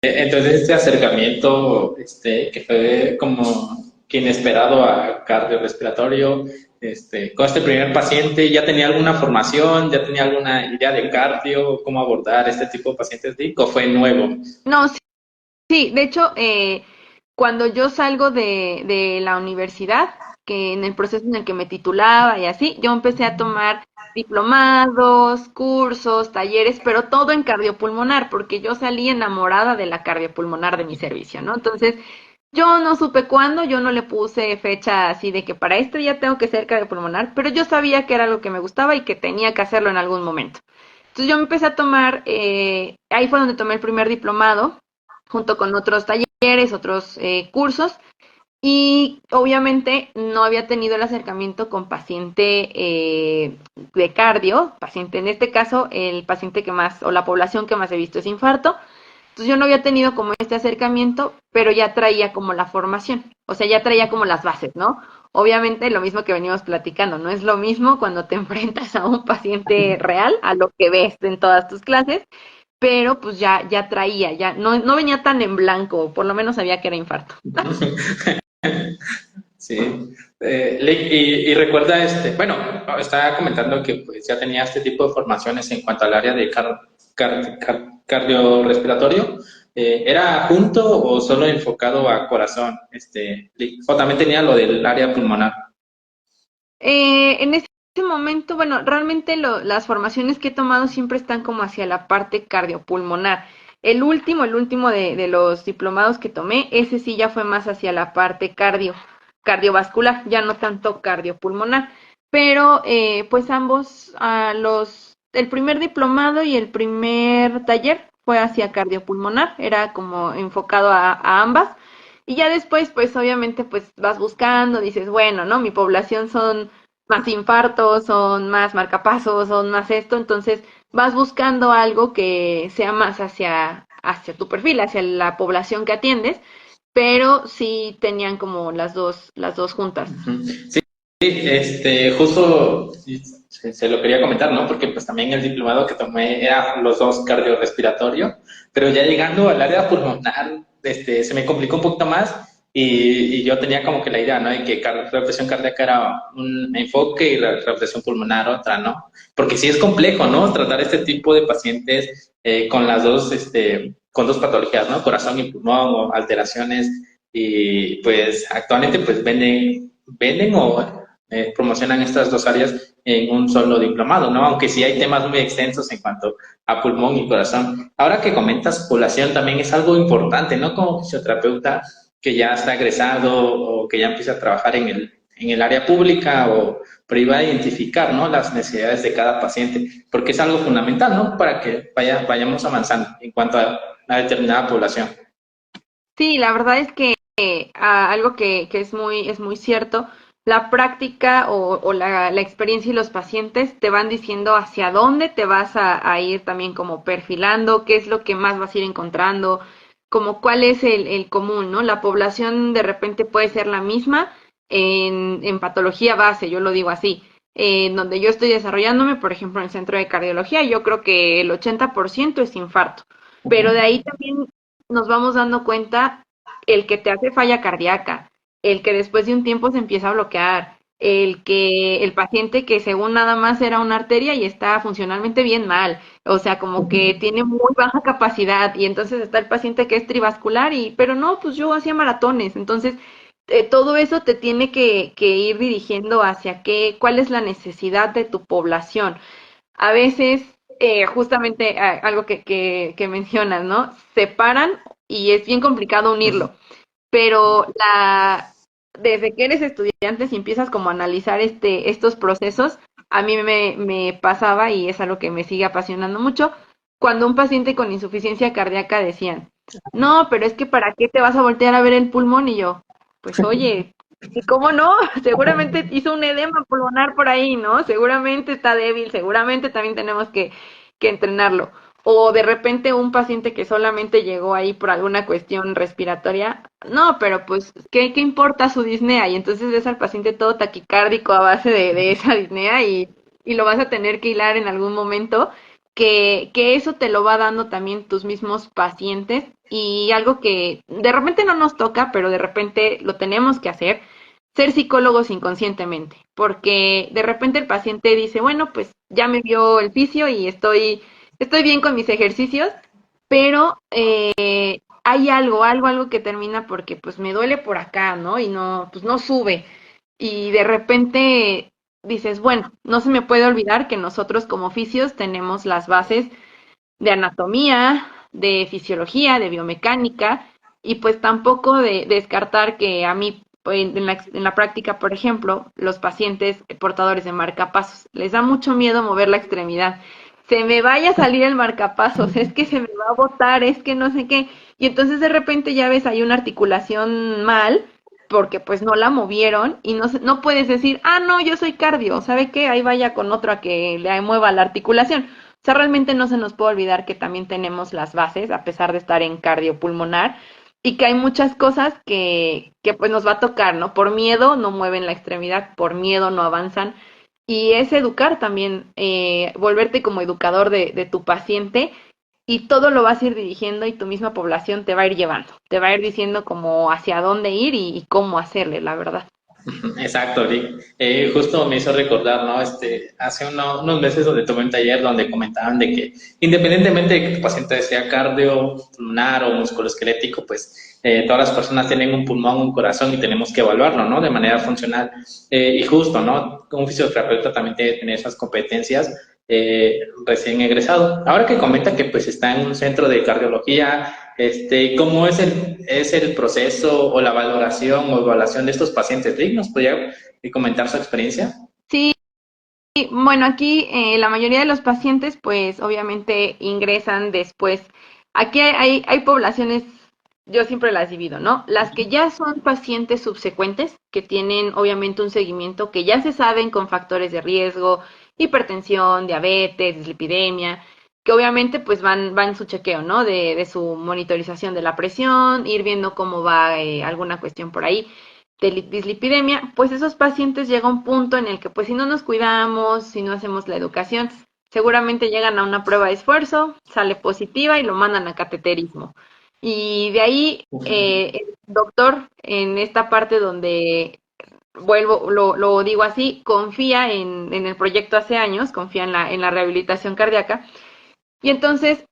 Entonces, este acercamiento, que fue como que inesperado a cardiorrespiratorio, con este primer paciente, ¿ya tenía alguna formación, ya tenía alguna idea de cardio, cómo abordar este tipo de pacientes, Dick, o fue nuevo? No, sí, sí, de hecho, cuando yo salgo de la universidad, que en el proceso en el que me titulaba y así, yo empecé a tomar diplomados, cursos, talleres, pero todo en cardiopulmonar, porque yo salí enamorada de la cardiopulmonar de mi servicio, ¿no? Entonces, yo no supe cuándo, yo no le puse fecha así de que para esto ya tengo que ser cardiopulmonar, pero yo sabía que era algo que me gustaba y que tenía que hacerlo en algún momento. Entonces yo me empecé a tomar, ahí fue donde tomé el primer diplomado, junto con otros talleres, otros cursos, y obviamente no había tenido el acercamiento con paciente de cardio, paciente, en este caso el paciente que más, o la población que más he visto es infarto, Entonces yo no había tenido como este acercamiento, pero ya traía como la formación, o sea, ya traía como las bases, ¿no? Obviamente lo mismo que venimos platicando, no es lo mismo cuando te enfrentas a un paciente real, a lo que ves en todas tus clases, pero pues ya traía, ya no venía tan en blanco, por lo menos sabía que era infarto. Sí. Y recuerda, bueno, estaba comentando que pues ya tenía este tipo de formaciones en cuanto al área de cardiorrespiratorio. ¿Era junto o solo enfocado a corazón? O también tenía lo del área pulmonar. En ese momento, bueno, realmente las formaciones que he tomado siempre están como hacia la parte cardiopulmonar. El último de los diplomados que tomé, ese sí ya fue más hacia la parte cardiovascular, ya no tanto cardiopulmonar. Pero pues ambos, el primer diplomado y el primer taller fue hacia cardiopulmonar, era como enfocado a ambas. Y ya después, pues obviamente, pues vas buscando, dices, bueno, ¿no? Mi población son más infartos, son más marcapasos, son más esto, entonces vas buscando algo que sea más hacia tu perfil, hacia la población que atiendes, pero sí tenían como las dos juntas. Ujú. Sí, justo se lo quería comentar, ¿no? Porque pues también el diplomado que tomé era los dos cardiorrespiratorio, pero ya llegando al área pulmonar, se me complicó un poquito más y yo tenía como que la idea, ¿no? De que represión cardíaca era un enfoque y la represión pulmonar otra, ¿no? Porque sí es complejo, ¿no? Tratar este tipo de pacientes con las dos, con dos patologías, ¿no? Corazón y pulmón o alteraciones y pues actualmente pues venden o promocionan estas dos áreas en un solo diplomado, ¿no? Aunque sí hay temas muy extensos en cuanto a pulmón y corazón. Ahora que comentas población también es algo importante, ¿no? Como fisioterapeuta que ya está egresado o que ya empieza a trabajar en el área pública o privada, identificar, ¿no? Las necesidades de cada paciente, porque es algo fundamental, ¿no? Para que vayamos avanzando en cuanto a una determinada población. Sí, la verdad es que algo que es muy cierto, la práctica o la experiencia y los pacientes te van diciendo hacia dónde te vas a ir también como perfilando, qué es lo que más vas a ir encontrando, como cuál es el común, ¿no? La población de repente puede ser la misma en patología base, yo lo digo así. En donde yo estoy desarrollándome, por ejemplo, en el centro de cardiología, yo creo que el 80% es infarto, pero de ahí también nos vamos dando cuenta el que te hace falla cardíaca, el que después de un tiempo se empieza a bloquear, el paciente que según nada más era una arteria y está funcionalmente bien mal, o sea, como que tiene muy baja capacidad y entonces está el paciente que es trivascular y, pero no, pues yo hacía maratones, entonces todo eso te tiene que ir dirigiendo hacia cuál es la necesidad de tu población. A veces, justamente algo que mencionas, ¿no? Separan y es bien complicado unirlo, pero desde que eres estudiante, si empiezas como a analizar estos procesos, a mí me pasaba y es algo que me sigue apasionando mucho, cuando un paciente con insuficiencia cardíaca decían, no, pero es que ¿para qué te vas a voltear a ver el pulmón? Y yo, pues oye, ¿y cómo no? Seguramente hizo un edema pulmonar por ahí, ¿no? Seguramente está débil, seguramente también tenemos que entrenarlo. O de repente un paciente que solamente llegó ahí por alguna cuestión respiratoria, no, pero pues, ¿qué importa su disnea? Y entonces ves al paciente todo taquicárdico a base de esa disnea y lo vas a tener que hilar en algún momento, que eso te lo va dando también tus mismos pacientes y algo que de repente no nos toca, pero de repente lo tenemos que hacer, ser psicólogos inconscientemente, porque de repente el paciente dice, bueno, pues ya me vio el fisio y estoy bien con mis ejercicios, pero hay algo que termina porque pues me duele por acá, ¿no? Y no, pues no sube. Y de repente dices, bueno, no se me puede olvidar que nosotros como oficios tenemos las bases de anatomía, de fisiología, de biomecánica, y pues tampoco de descartar que a mí en la práctica, por ejemplo, los pacientes portadores de marcapasos les da mucho miedo mover la extremidad. Se me vaya a salir el marcapasos, es que se me va a botar, es que no sé qué. Y entonces de repente ya ves hay una articulación mal porque pues no la movieron y no puedes decir, ah, no, yo soy cardio, ¿sabe qué? Ahí vaya con otro a que le mueva la articulación O sea, realmente no se nos puede olvidar que también tenemos las bases, a pesar de estar en cardiopulmonar, y que hay muchas cosas que pues nos va a tocar, ¿no? Por miedo no mueven la extremidad, por miedo no avanzan. Y es educar también, volverte como educador de tu paciente y todo lo vas a ir dirigiendo y tu misma población te va a ir llevando, te va a ir diciendo como hacia dónde ir y cómo hacerle, la verdad. Exacto, Rick. Justo me hizo recordar, ¿no? Hace unos meses donde tomé un taller donde comentaban de que independientemente de que tu paciente sea cardio, pulmonar o musculoesquelético, pues todas las personas tienen un pulmón, un corazón y tenemos que evaluarlo, ¿no? De manera funcional. Y justo, ¿no? Un fisioterapeuta también tiene que tener esas competencias recién egresado. Ahora que comenta que pues está en un centro de cardiología, ¿cómo es el proceso o la valoración o evaluación de estos pacientes? Rick, ¿nos podría comentar su experiencia? Sí, bueno, aquí la mayoría de los pacientes pues obviamente ingresan después. Aquí hay poblaciones, yo siempre las divido, ¿no? Las que ya son pacientes subsecuentes, que tienen obviamente un seguimiento que ya se saben con factores de riesgo, hipertensión, diabetes, dislipidemia, que obviamente pues van su chequeo, ¿no? De su monitorización de la presión, ir viendo cómo va alguna cuestión por ahí de dislipidemia, pues esos pacientes llega un punto en el que pues si no nos cuidamos, si no hacemos la educación, seguramente llegan a una prueba de esfuerzo, sale positiva y lo mandan a cateterismo. Y de ahí el doctor en esta parte donde vuelvo, lo digo así, confía en el proyecto hace años, confía en la rehabilitación cardíaca y entonces,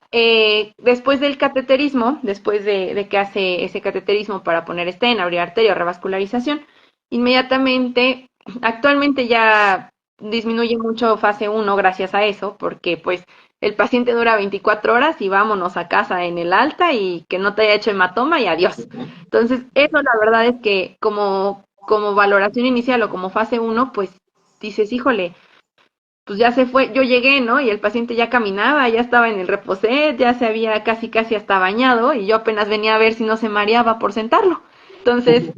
después del cateterismo, después de que hace ese cateterismo para poner stent, abrir arteria o revascularización, inmediatamente, actualmente ya disminuye mucho fase uno gracias a eso, porque pues el paciente dura 24 horas y vámonos a casa en el alta y que no te haya hecho hematoma y adiós. Entonces, eso la verdad es que como valoración inicial o como fase uno, pues dices, híjole, pues ya se fue, yo llegué, ¿no? Y el paciente ya caminaba, ya estaba en el reposet, ya se había casi hasta bañado y yo apenas venía a ver si no se mareaba por sentarlo. Entonces,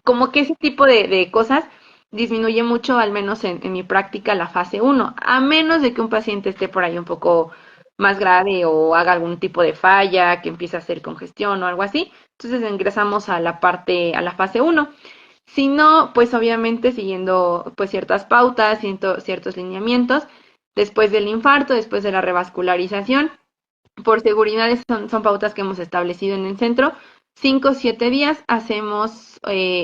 como que ese tipo de cosas disminuye mucho, al menos en mi práctica, la fase uno, a menos de que un paciente esté por ahí un poco más grave o haga algún tipo de falla, que empiece a hacer congestión o algo así. Entonces ingresamos a la parte, a la fase uno. Si no, pues obviamente siguiendo pues ciertas pautas, ciertos lineamientos, después del infarto, después de la revascularización, por seguridad son pautas que hemos establecido en el centro. 5 o 7 días hacemos,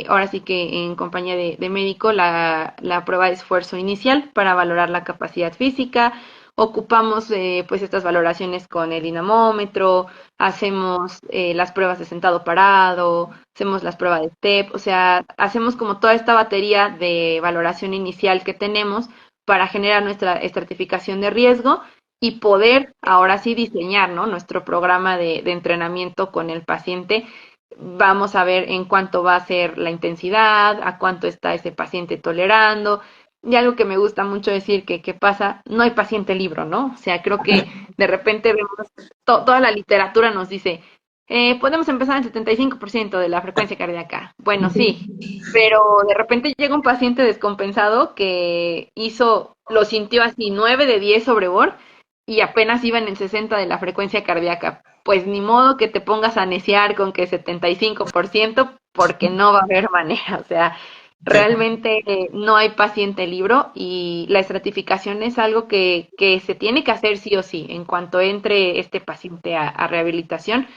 ahora sí que en compañía de médico, la prueba de esfuerzo inicial para valorar la capacidad física. Ocupamos pues estas valoraciones con el dinamómetro, hacemos las pruebas de sentado parado, hacemos las pruebas de STEP, o sea, hacemos como toda esta batería de valoración inicial que tenemos para generar nuestra estratificación de riesgo y poder ahora sí diseñar, ¿no? Nuestro programa de entrenamiento con el paciente. Vamos a ver en cuánto va a ser la intensidad, a cuánto está ese paciente tolerando. Y algo que me gusta mucho decir que pasa, no hay paciente libro, ¿no? O sea, creo que de repente vemos, toda la literatura nos dice, podemos empezar en 75% de la frecuencia cardíaca. Bueno, sí, pero de repente llega un paciente descompensado que lo sintió así 9 de 10 sobre bord y apenas iba en el 60 de la frecuencia cardíaca. Pues ni modo que te pongas a neciar con que 75% porque no va a haber manera. O sea, realmente no hay paciente libro y la estratificación es algo que se tiene que hacer sí o sí. En cuanto entre este paciente a rehabilitación,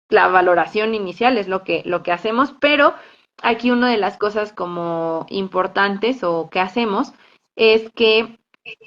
la valoración inicial es lo que hacemos, pero aquí una de las cosas como importantes o que hacemos es que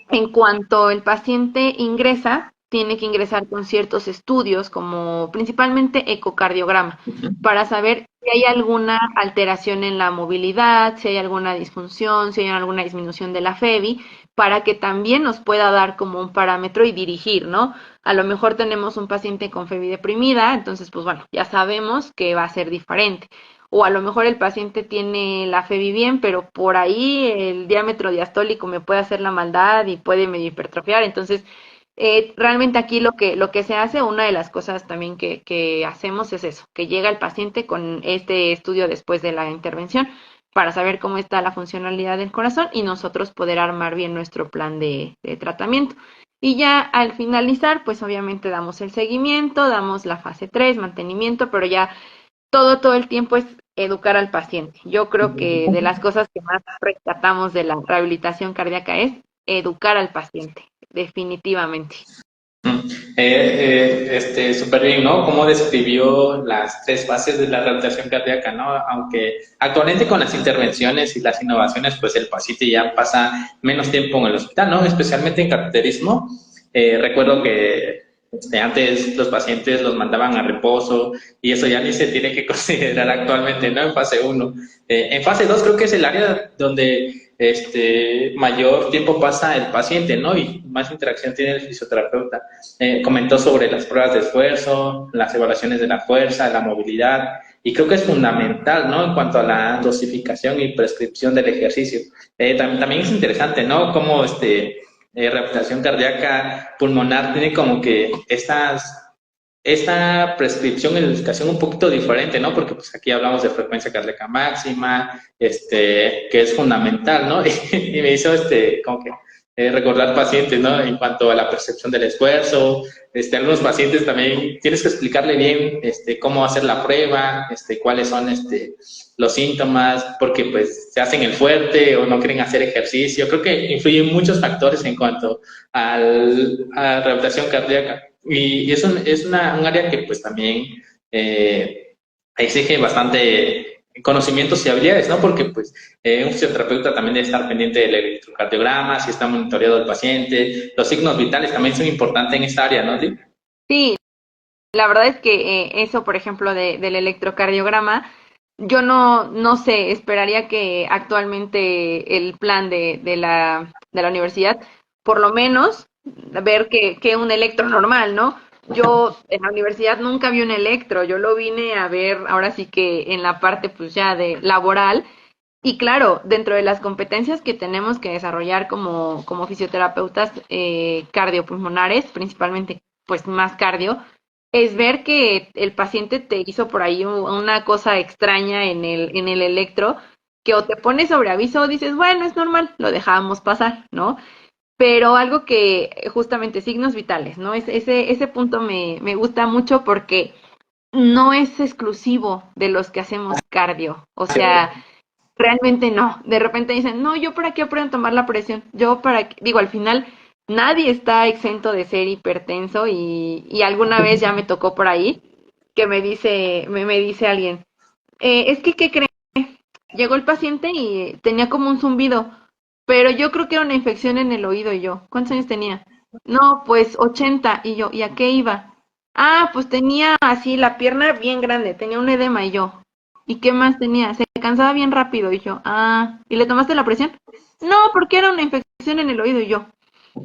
en cuanto el paciente ingresa, tiene que ingresar con ciertos estudios, como principalmente ecocardiograma, para saber si hay alguna alteración en la movilidad, si hay alguna disfunción, si hay alguna disminución de la FEBI, para que también nos pueda dar como un parámetro y dirigir, ¿no? A lo mejor tenemos un paciente con FEBI deprimida, entonces, pues bueno, ya sabemos que va a ser diferente o a lo mejor el paciente tiene la FEBI bien, pero por ahí el diámetro diastólico me puede hacer la maldad y puede medio hipertrofiar. Entonces, realmente aquí lo que se hace, una de las cosas también que hacemos es eso, que llega el paciente con este estudio después de la intervención para saber cómo está la funcionalidad del corazón y nosotros poder armar bien nuestro plan de tratamiento. Y ya al finalizar, pues obviamente damos el seguimiento, damos la fase 3 mantenimiento, pero ya todo el tiempo es educar al paciente. Yo creo que de las cosas que más rescatamos de la rehabilitación cardíaca es educar al paciente, definitivamente. Súper bien, ¿no? Cómo describió las tres fases de la rehabilitación cardíaca, ¿no? Aunque actualmente con las intervenciones y las innovaciones, pues el paciente ya pasa menos tiempo en el hospital, ¿no? Especialmente en cateterismo. Recuerdo que antes los pacientes los mandaban a reposo y eso ya ni se tiene que considerar actualmente, ¿no? En fase uno. En fase 2 creo que es el área donde mayor tiempo pasa el paciente, ¿no? Y más interacción tiene el fisioterapeuta. Comentó sobre las pruebas de esfuerzo, las evaluaciones de la fuerza, la movilidad, y creo que es fundamental, ¿no? En cuanto a la dosificación y prescripción del ejercicio. También es interesante, ¿no? Cómo rehabilitación cardíaca pulmonar tiene como que esta prescripción y dosificación un poquito diferente, ¿no? Porque pues aquí hablamos de frecuencia cardíaca máxima, que es fundamental, ¿no? Y me hizo como que recordar pacientes, ¿no? En cuanto a la percepción del esfuerzo, algunos pacientes también tienes que explicarle bien, cómo hacer la prueba, cuáles son, los síntomas, porque pues se hacen el fuerte o no quieren hacer ejercicio. Creo que influyen muchos factores en cuanto a la rehabilitación cardíaca. Y es un área que pues también exige bastante conocimientos y habilidades, ¿no? Porque pues un fisioterapeuta también debe estar pendiente del electrocardiograma, si está monitoreado el paciente, los signos vitales también son importantes en esta área, ¿no? ¿Sí? Sí, la verdad es que eso, por ejemplo, del electrocardiograma, yo no sé, esperaría que actualmente el plan de la universidad, por lo menos, ver que un electro normal, ¿no? Yo en la universidad nunca vi un electro, yo lo vine a ver ahora sí que en la parte pues ya de laboral. Y claro, dentro de las competencias que tenemos que desarrollar como fisioterapeutas cardiopulmonares, principalmente pues más cardio, es ver que el paciente te hizo por ahí una cosa extraña en el electro, que o te pone sobre aviso o dices, bueno, es normal, lo dejábamos pasar, ¿no? Pero algo que justamente signos vitales, ¿no? Ese punto me gusta mucho porque no es exclusivo de los que hacemos cardio. O sea, realmente no. De repente dicen, no, yo para qué aprendo a tomar la presión. Yo para qué, digo, al final nadie está exento de ser hipertenso y alguna vez ya me tocó por ahí que me dice alguien, es que, ¿qué creen? Llegó el paciente y tenía como un zumbido, pero yo creo que era una infección en el oído y yo, ¿cuántos años tenía? No, pues 80 y yo, ¿y a qué iba? Ah, pues tenía así la pierna bien grande, tenía un edema y yo, ¿y qué más tenía? Se cansaba bien rápido y yo, ah, ¿y le tomaste la presión? No, porque era una infección en el oído y yo,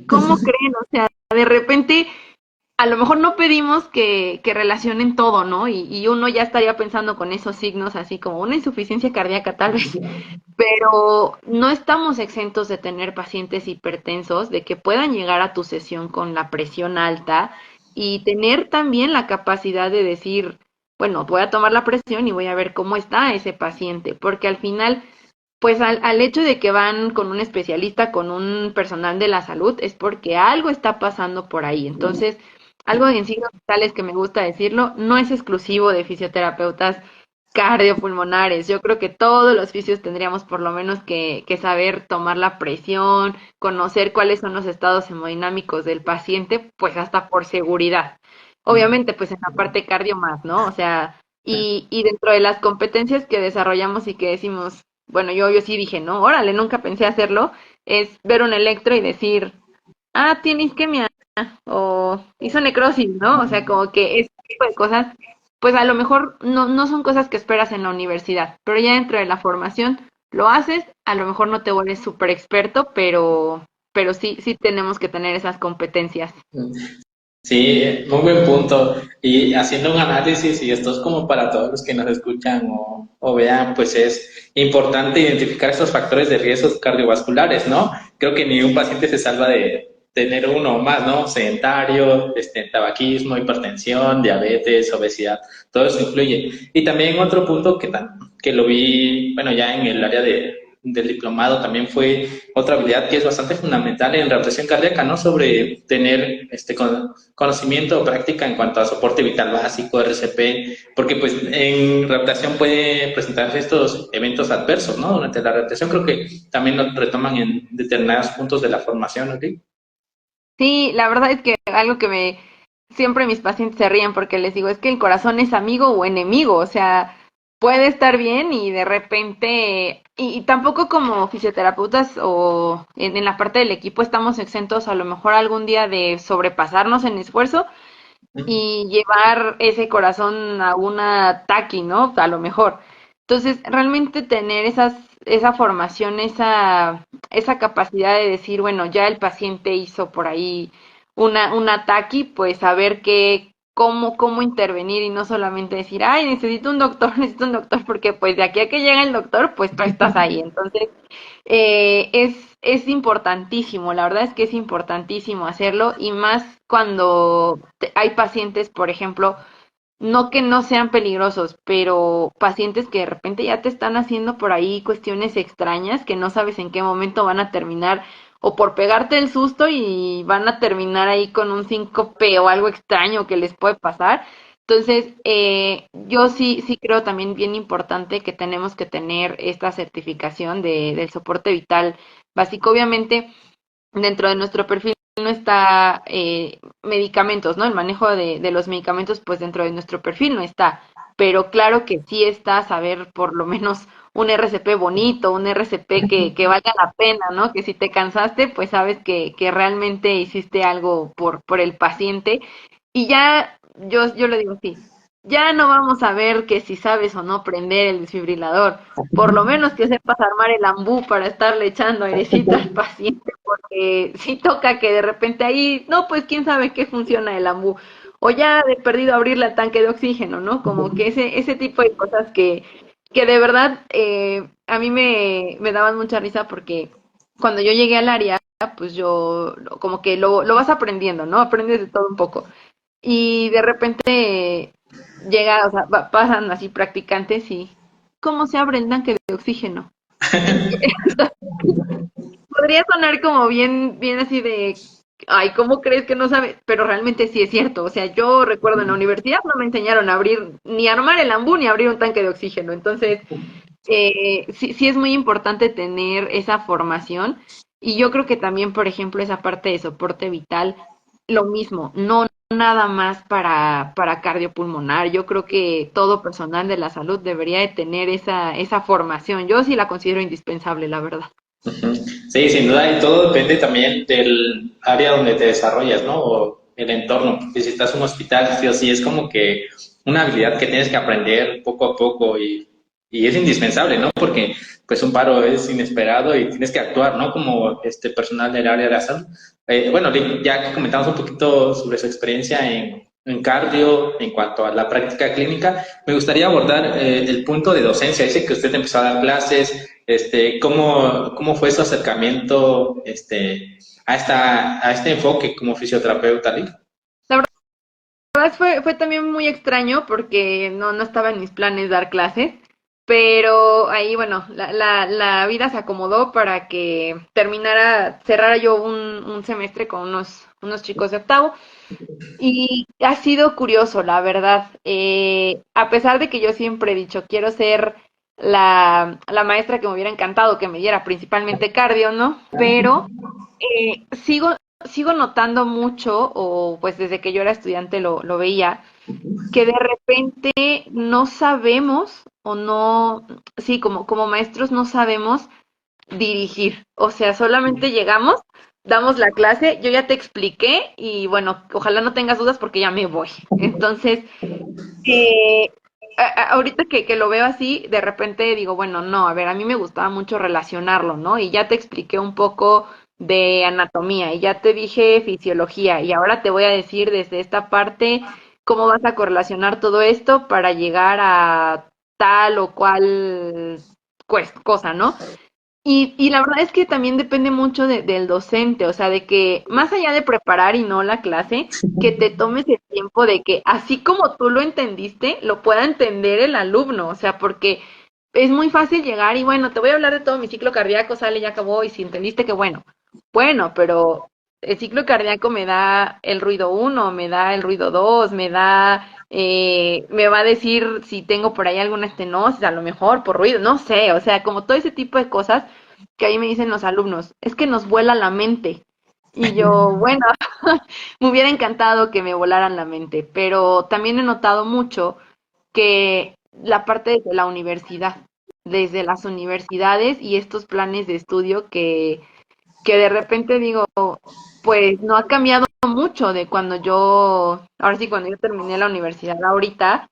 ¿cómo creen? O sea, de repente a lo mejor no pedimos que relacionen todo, ¿no? Y uno ya estaría pensando con esos signos así como una insuficiencia cardíaca tal vez, pero no estamos exentos de tener pacientes hipertensos, de que puedan llegar a tu sesión con la presión alta y tener también la capacidad de decir, bueno, voy a tomar la presión y voy a ver cómo está ese paciente, porque al final, pues al hecho de que van con un especialista, con un personal de la salud, es porque algo está pasando por ahí. Entonces, algo en signos vitales que me gusta decirlo, no es exclusivo de fisioterapeutas cardiopulmonares. Yo creo que todos los fisios tendríamos por lo menos que saber tomar la presión, conocer cuáles son los estados hemodinámicos del paciente, pues hasta por seguridad. Obviamente, pues en la parte cardio más, ¿no? O sea, y dentro de las competencias que desarrollamos y que decimos, bueno, yo sí dije, no, órale, nunca pensé hacerlo, es ver un electro y decir, ah, tiene isquemia o hizo necrosis, ¿no? O sea, como que ese tipo de cosas, pues a lo mejor no son cosas que esperas en la universidad, pero ya dentro de la formación lo haces, a lo mejor no te vuelves súper experto, pero sí tenemos que tener esas competencias. Sí, muy buen punto. Y haciendo un análisis, y esto es como para todos los que nos escuchan o vean, pues es importante identificar estos factores de riesgos cardiovasculares, ¿no? Creo que ningún paciente se salva de tener uno o más, ¿no? Sedentario, tabaquismo, hipertensión, diabetes, obesidad, todo eso influye. Y también otro punto que lo vi, bueno, ya en el área del diplomado también fue otra habilidad que es bastante fundamental en rehabilitación cardíaca, ¿no? Sobre tener conocimiento o práctica en cuanto a soporte vital básico, RCP, porque pues en rehabilitación puede presentarse estos eventos adversos, ¿no? Durante la rehabilitación creo que también lo retoman en determinados puntos de la formación, ¿ok? Sí, la verdad es que algo que me siempre mis pacientes se ríen porque les digo, es que el corazón es amigo o enemigo, o sea, puede estar bien y de repente, y tampoco como fisioterapeutas o en la parte del equipo estamos exentos a lo mejor algún día de sobrepasarnos en esfuerzo y llevar ese corazón a una taqui, ¿no? A lo mejor. Entonces, realmente tener esa formación, esa capacidad de decir, bueno, ya el paciente hizo por ahí una taqui, pues saber cómo intervenir y no solamente decir, ay, necesito un doctor, necesito un doctor, porque pues de aquí a que llega el doctor, pues tú estás ahí. Entonces, es importantísimo, la verdad es que es importantísimo hacerlo y más cuando hay pacientes, por ejemplo, no que no sean peligrosos, pero pacientes que de repente ya te están haciendo por ahí cuestiones extrañas que no sabes en qué momento van a terminar o por pegarte el susto y van a terminar ahí con un síncope o algo extraño que les puede pasar. Entonces, yo sí creo también bien importante que tenemos que tener esta certificación del soporte vital básico. Obviamente, dentro de nuestro perfil no está medicamentos, ¿no? El manejo de los medicamentos, pues dentro de nuestro perfil no está. Pero claro que sí está saber por lo menos un RCP bonito, un RCP que valga la pena, ¿no? Que si te cansaste, pues sabes que realmente hiciste algo por el paciente. Y ya, yo le digo así, ya no vamos a ver que si sabes o no prender el desfibrilador, por lo menos que sepas armar el ambú para estarle echando airecito al paciente, porque si toca que de repente ahí, no, pues quién sabe qué funciona el ambú, o ya de perdido abrirle el tanque de oxígeno, ¿no? Como que ese tipo de cosas que de verdad a mí me daban mucha risa porque cuando yo llegué al área, pues yo como que lo vas aprendiendo, ¿no? Aprendes de todo un poco. Y de repente llega, o sea, pasan así practicantes y ¿cómo se abre el tanque de oxígeno? En- Podría sonar como bien así de, ay, ¿cómo crees que no sabe? Pero realmente sí es cierto. O sea, yo recuerdo en la universidad no me enseñaron a abrir, ni a armar el ambú, ni a abrir un tanque de oxígeno. Entonces, sí es muy importante tener esa formación. Y yo creo que también, por ejemplo, esa parte de soporte vital, lo mismo, no nada más para cardiopulmonar. Yo creo que todo personal de la salud debería de tener esa formación. Yo sí la considero indispensable, la verdad. Ujú. Sí, sin duda, y todo depende también del área donde te desarrollas, ¿no? O el entorno. Porque si estás en un hospital, sí o sí, es como que una habilidad que tienes que aprender poco a poco y es indispensable, ¿no? Porque pues un paro es inesperado y tienes que actuar, ¿no? Como este personal del área de la salud. Bueno, ya que comentamos un poquito sobre su experiencia en cardio, en cuanto a la práctica clínica, me gustaría abordar el punto de docencia. Dice que usted empezó a dar clases, ¿cómo fue su acercamiento a este enfoque como fisioterapeuta, Lick? La verdad fue también muy extraño porque no estaba en mis planes dar clases, pero ahí, bueno, la vida se acomodó para que cerrara yo un semestre con unos chicos de octavo. Y ha sido curioso, la verdad. A pesar de que yo siempre he dicho, quiero ser la maestra que me hubiera encantado que me diera principalmente cardio, ¿no? Pero sigo notando mucho, o pues desde que yo era estudiante lo veía, que de repente no sabemos o no, sí, como maestros no sabemos dirigir. O sea, solamente llegamos, damos la clase, yo ya te expliqué y bueno, ojalá no tengas dudas porque ya me voy. Entonces, eh, ahorita que lo veo así, de repente digo, bueno, no, a ver, a mí me gustaba mucho relacionarlo, ¿no? Y ya te expliqué un poco de anatomía y ya te dije fisiología y ahora te voy a decir desde esta parte cómo vas a correlacionar todo esto para llegar a tal o cual cosa, ¿no? Y la verdad es que también depende mucho del docente, o sea, de que más allá de preparar y no la clase, que te tomes el tiempo de que así como tú lo entendiste, lo pueda entender el alumno, o sea, porque es muy fácil llegar y bueno, te voy a hablar de todo mi ciclo cardíaco, sale, ya acabó, y si entendiste que bueno, bueno, pero el ciclo cardíaco me da el ruido uno, me da el ruido 2, me va a decir si tengo por ahí alguna estenosis, a lo mejor por ruido, no sé, o sea, como todo ese tipo de cosas que ahí me dicen los alumnos, es que nos vuela la mente. Y yo, bueno, me hubiera encantado que me volaran la mente, pero también he notado mucho que la parte de la universidad, desde las universidades y estos planes de estudio que de repente digo, pues no ha cambiado mucho de cuando ahora sí, cuando yo terminé la universidad ahorita,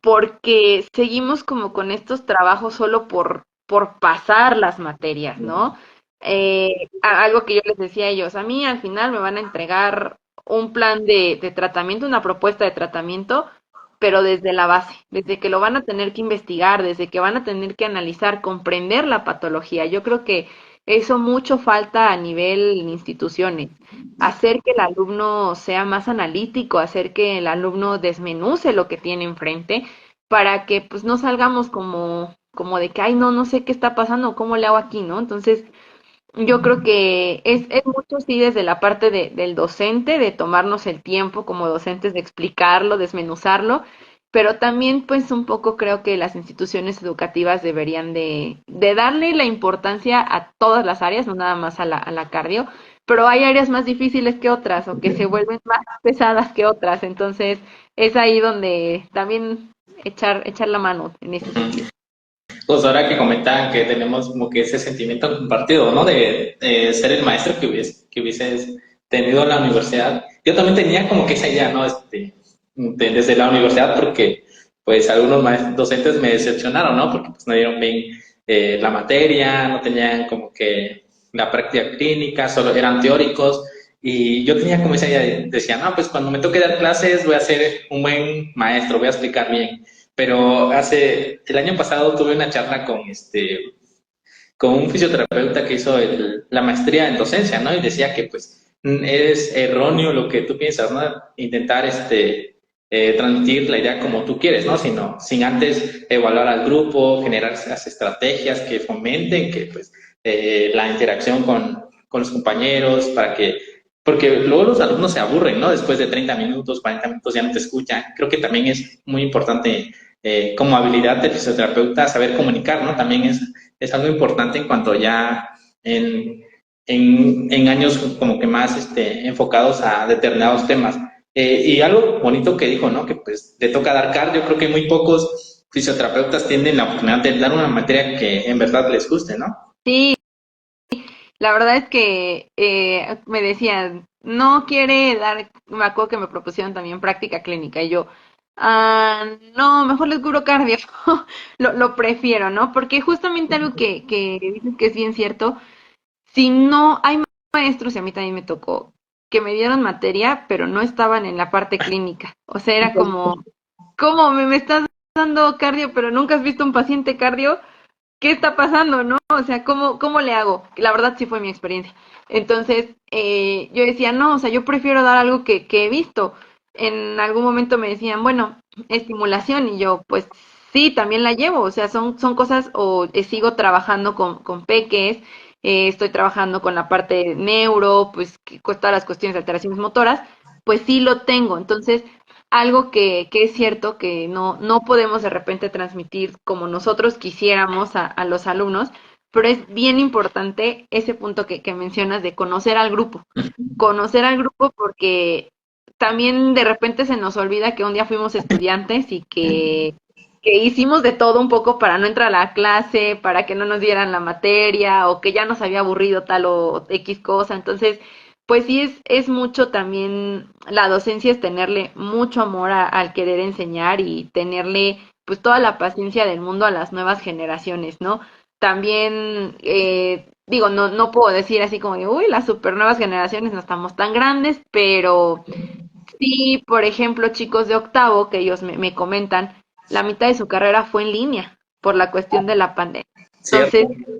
porque seguimos como con estos trabajos solo por pasar las materias, ¿no? Algo que yo les decía a ellos, a mí al final me van a entregar un plan de tratamiento, una propuesta de tratamiento, pero desde la base, desde que lo van a tener que investigar, desde que van a tener que analizar, comprender la patología. Yo creo que eso mucho falta a nivel instituciones, hacer que el alumno sea más analítico, hacer que el alumno desmenuce lo que tiene enfrente para que pues no salgamos como de que, ay, no, no sé qué está pasando, cómo le hago aquí, ¿no? Entonces, yo creo que es mucho sí desde la parte del docente, de tomarnos el tiempo como docentes de explicarlo, desmenuzarlo, pero también pues un poco creo que las instituciones educativas deberían de darle la importancia a todas las áreas, no nada más a la cardio, pero hay áreas más difíciles que otras o que se vuelven más pesadas que otras, entonces es ahí donde también echar la mano en ese sentido. Pues ahora que comentaban que tenemos como que ese sentimiento compartido, ¿no? De ser el maestro que hubieses tenido en la universidad. Yo también tenía como que esa idea, ¿no? Desde la universidad, porque pues algunos docentes me decepcionaron, ¿no? Porque pues no dieron bien la materia, no tenían como que la práctica clínica, solo eran teóricos. Y yo tenía como esa idea, decía, no, pues cuando me toque dar clases voy a ser un buen maestro, voy a explicar bien. Pero el año pasado tuve una charla con un fisioterapeuta que hizo la maestría en docencia, ¿no? Y decía que pues es erróneo lo que tú piensas, ¿no? Intentar transmitir la idea como tú quieres, ¿no? Sino sin antes evaluar al grupo, generar esas estrategias que fomenten que pues la interacción con los compañeros porque luego los alumnos se aburren, ¿no? Después de 30 minutos, 40 minutos ya no te escuchan. Creo que también es muy importante como habilidad del fisioterapeuta saber comunicar, ¿no? También es algo importante en cuanto ya en, en años como que más enfocados a determinados temas. Y algo bonito que dijo, ¿no? Que pues le toca dar cardio, creo que muy pocos fisioterapeutas tienen la oportunidad de dar una materia que en verdad les guste, ¿no? Sí, la verdad es que me decían, no quiere dar, me acuerdo que me propusieron también práctica clínica y yo, no, mejor les curo cardio, lo prefiero, ¿no? Porque justamente algo que dices que es bien cierto, si no hay maestros, y a mí también me tocó, que me dieron materia, pero no estaban en la parte clínica, o sea, era como, ¿cómo me estás dando cardio, pero nunca has visto un paciente cardio? ¿Qué está pasando, no? O sea, ¿cómo le hago? La verdad sí fue mi experiencia. Entonces, yo decía, no, o sea, yo prefiero dar algo que he visto. En algún momento me decían, bueno, estimulación, y yo, pues sí, también la llevo, o sea, son cosas, o sigo trabajando con peques, estoy trabajando con la parte neuro, pues todas las cuestiones de alteraciones motoras, pues sí lo tengo. Entonces, algo que es cierto que no podemos de repente transmitir como nosotros quisiéramos a los alumnos, pero es bien importante ese punto que mencionas de conocer al grupo porque también de repente se nos olvida que un día fuimos estudiantes y que hicimos de todo un poco para no entrar a la clase, para que no nos dieran la materia o que ya nos había aburrido tal o X cosa, entonces pues sí, es mucho también, la docencia es tenerle mucho amor al querer enseñar y tenerle pues toda la paciencia del mundo a las nuevas generaciones, ¿no? También, digo, no puedo decir así como de, uy, las super nuevas generaciones no estamos tan grandes, pero sí, por ejemplo, chicos de octavo, que ellos me comentan, la mitad de su carrera fue en línea por la cuestión de la pandemia. Entonces, ¿Cierto?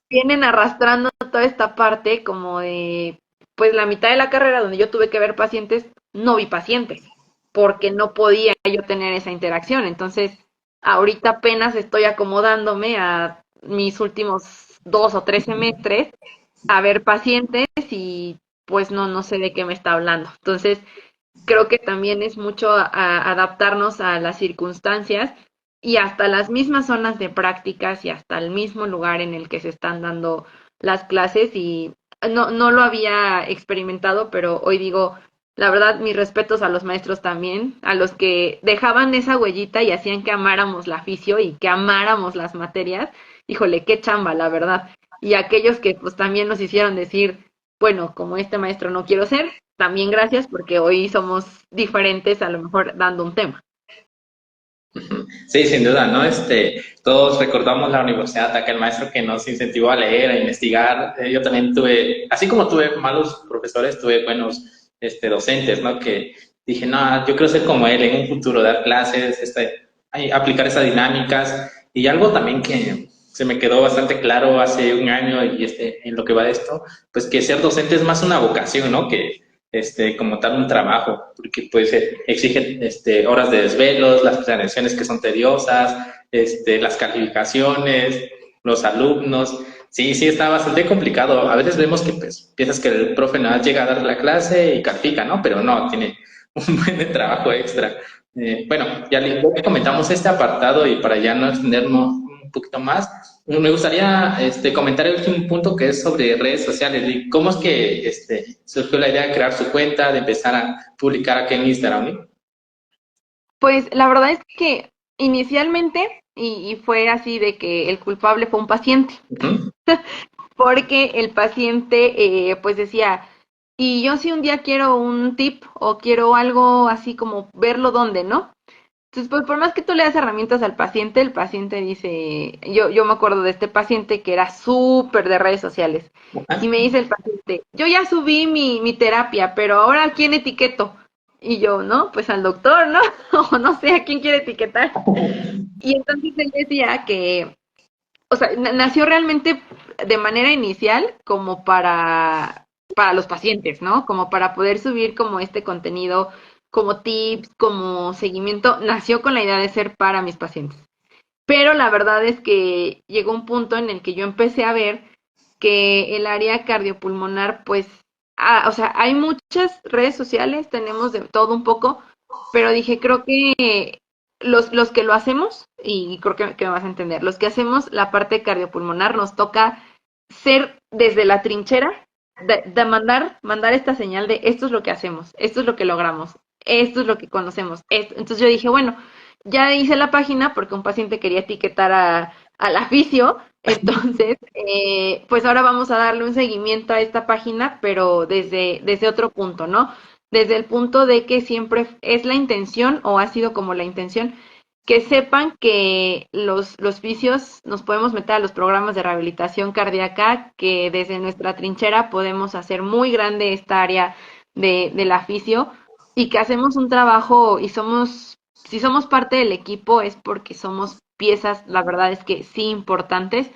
vienen arrastrando toda esta parte como de, pues la mitad de la carrera donde yo tuve que ver pacientes, no vi pacientes, porque no podía yo tener esa interacción. Entonces, Ahorita apenas estoy acomodándome a mis últimos 2 o 3 semestres a ver pacientes y pues no sé de qué me está hablando. Entonces, creo que también es mucho adaptarnos a las circunstancias y hasta las mismas zonas de prácticas y hasta el mismo lugar en el que se están dando las clases y no lo había experimentado, pero hoy digo, la verdad, mis respetos a los maestros también, a los que dejaban esa huellita y hacían que amáramos la fisio y que amáramos las materias. Híjole, qué chamba, la verdad. Y aquellos que pues también nos hicieron decir, bueno, como este maestro no quiero ser, también gracias porque hoy somos diferentes a lo mejor dando un tema. Sí, sin duda, ¿no? Todos recordamos la universidad, aquel maestro que nos incentivó a leer, a investigar. Yo también tuve, así como tuve malos profesores, tuve buenos, docentes, ¿no? Que dije, no, yo quiero ser como él en un futuro, dar clases, aplicar esas dinámicas. Y algo también que se me quedó bastante claro hace un año y en lo que va de esto, pues que ser docente es más una vocación, ¿no? Que como tal un trabajo, porque pues exigen horas de desvelos, las planeaciones que son tediosas, las calificaciones, los alumnos. Sí, sí, está bastante complicado. A veces vemos que pues piensas que el profe nada más llega a dar la clase y califica, ¿no? Pero no, tiene un buen de trabajo extra. Bueno, ya comentamos este apartado y para ya no extendernos un poquito más, me gustaría comentar el último punto que es sobre redes sociales y cómo es que surgió la idea de crear su cuenta, de empezar a publicar aquí en Instagram, ¿no? Pues la verdad es que inicialmente, y fue así de que el culpable fue un paciente, Ujú. porque el paciente pues decía, y yo si un día quiero un tip o quiero algo así como verlo dónde, ¿no? Entonces, pues por más que tú le das herramientas al paciente, el paciente dice, yo me acuerdo de este paciente que era súper de redes sociales, y Ah, me dice el paciente, yo ya subí mi terapia, pero ahora ¿a quién etiqueto? Y yo, ¿no? Pues al doctor, ¿no? O no sé a quién quiere etiquetar. Y entonces él decía que, o sea, nació realmente de manera inicial como para los pacientes, ¿no? Como para poder subir como este contenido, como tips, como seguimiento, nació con la idea de ser para mis pacientes. Pero la verdad es que llegó un punto en el que yo empecé a ver que el área cardiopulmonar, pues, o sea, hay muchas redes sociales, tenemos de todo un poco, pero dije, creo que los que lo hacemos, y creo que me vas a entender, los que hacemos la parte cardiopulmonar nos toca ser desde la trinchera, de mandar esta señal de esto es lo que hacemos, esto es lo que logramos, esto es lo que conocemos. Entonces yo dije, bueno, ya hice la página porque un paciente quería etiquetar a la fisio, entonces, pues ahora vamos a darle un seguimiento a esta página, pero desde otro punto, ¿no? Desde el punto de que siempre es la intención o ha sido como la intención que sepan que los fisios nos podemos meter a los programas de rehabilitación cardíaca, que desde nuestra trinchera podemos hacer muy grande esta área de la fisio y que hacemos un trabajo y si somos parte del equipo es porque somos piezas, la verdad es que sí importantes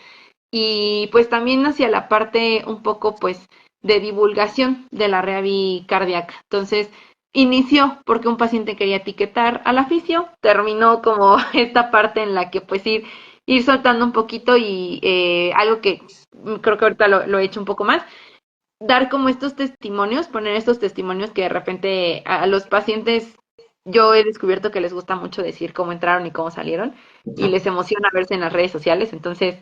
y pues también hacia la parte un poco pues de divulgación de la rehabi cardíaca. Entonces, inició porque un paciente quería etiquetar a la fisio, terminó como esta parte en la que pues ir soltando un poquito y algo que creo que ahorita lo he hecho un poco más, dar como estos testimonios, poner estos testimonios que de repente a los pacientes yo he descubierto que les gusta mucho decir cómo entraron y cómo salieron y les emociona verse en las redes sociales. Entonces,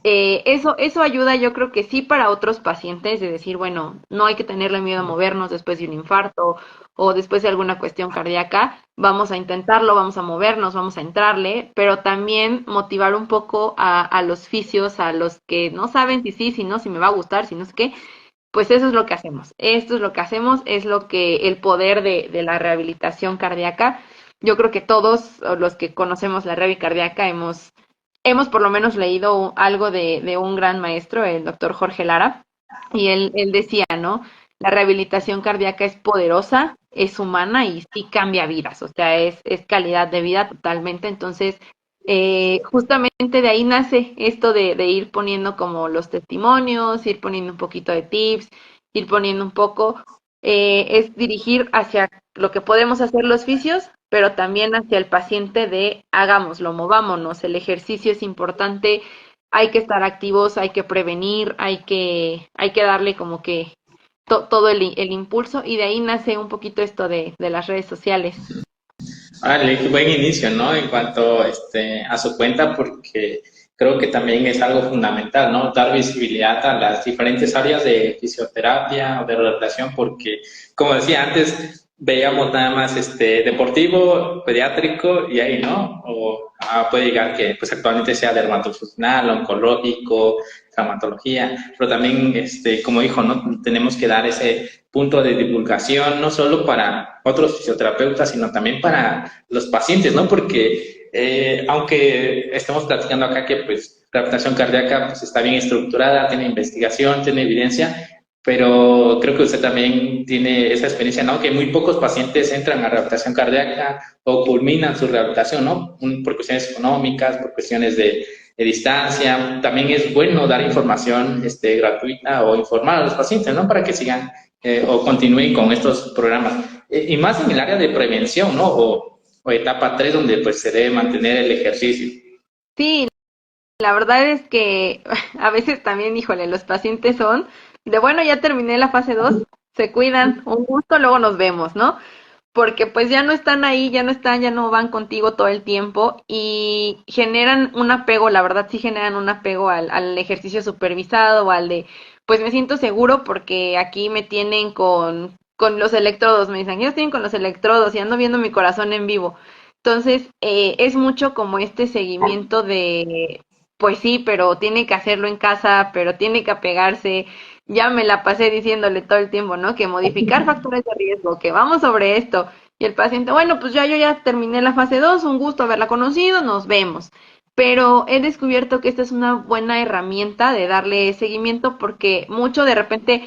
eso ayuda, yo creo que sí para otros pacientes de decir, bueno, no hay que tenerle miedo a movernos después de un infarto o después de alguna cuestión cardíaca, vamos a intentarlo, vamos a movernos, vamos a entrarle, pero también motivar un poco a los fisios, a los que no saben si sí, si no, si me va a gustar, si no es qué, pues eso es lo que hacemos. Esto es lo que hacemos, es lo que el poder de la rehabilitación cardíaca. Yo creo que todos los que conocemos la rehabilitación cardíaca hemos por lo menos leído algo de un gran maestro, el doctor Jorge Lara, y él decía, ¿no? La rehabilitación cardíaca es poderosa, es humana y sí cambia vidas, o sea, es calidad de vida totalmente. Entonces, justamente de ahí nace esto de ir poniendo como los testimonios, ir poniendo un poquito de tips, ir poniendo un poco, es dirigir hacia lo que podemos hacer los fisios, pero también hacia el paciente de hagámoslo, movámonos, el ejercicio es importante, hay que estar activos, hay que prevenir, hay que darle como que todo el impulso y de ahí nace un poquito esto de las redes sociales. Vale, qué buen inicio, ¿no? En cuanto a su cuenta, porque creo que también es algo fundamental, ¿no? Dar visibilidad a las diferentes áreas de fisioterapia o de rehabilitación, porque, como decía antes, veíamos nada más deportivo, pediátrico y ahí, ¿no? O puede llegar que pues actualmente sea dermatofuncional, oncológico, traumatología, pero también, como dijo, ¿no? Tenemos que dar ese punto de divulgación, no solo para otros fisioterapeutas, sino también para los pacientes, ¿no? Porque aunque estemos platicando acá que pues la rehabilitación cardíaca pues está bien estructurada, tiene investigación, tiene evidencia, pero creo que usted también tiene esa experiencia, ¿no? Que muy pocos pacientes entran a rehabilitación cardíaca o culminan su rehabilitación, ¿no? Por cuestiones económicas, por cuestiones de distancia. También es bueno dar información gratuita o informar a los pacientes, ¿no? Para que sigan o continúen con estos programas. Y más en el área de prevención, ¿no? O etapa 3 donde pues se debe mantener el ejercicio. Sí, la verdad es que a veces también, híjole, los pacientes son de, bueno, ya terminé la fase 2, se cuidan, un gusto, luego nos vemos, ¿no? Porque pues ya no están ahí, ya no están, ya no van contigo todo el tiempo y generan un apego, la verdad sí generan un apego al ejercicio supervisado o al de, pues me siento seguro porque aquí me tienen con los electrodos, me dicen, ellos tienen con los electrodos y ando viendo mi corazón en vivo. Entonces, es mucho como este seguimiento de, pues sí, pero tiene que hacerlo en casa, pero tiene que apegarse. Ya me la pasé diciéndole todo el tiempo, ¿no? Que modificar factores de riesgo, que vamos sobre esto. Y el paciente, bueno, pues ya yo ya terminé la fase 2, un gusto haberla conocido, nos vemos. Pero he descubierto que esta es una buena herramienta de darle seguimiento porque mucho de repente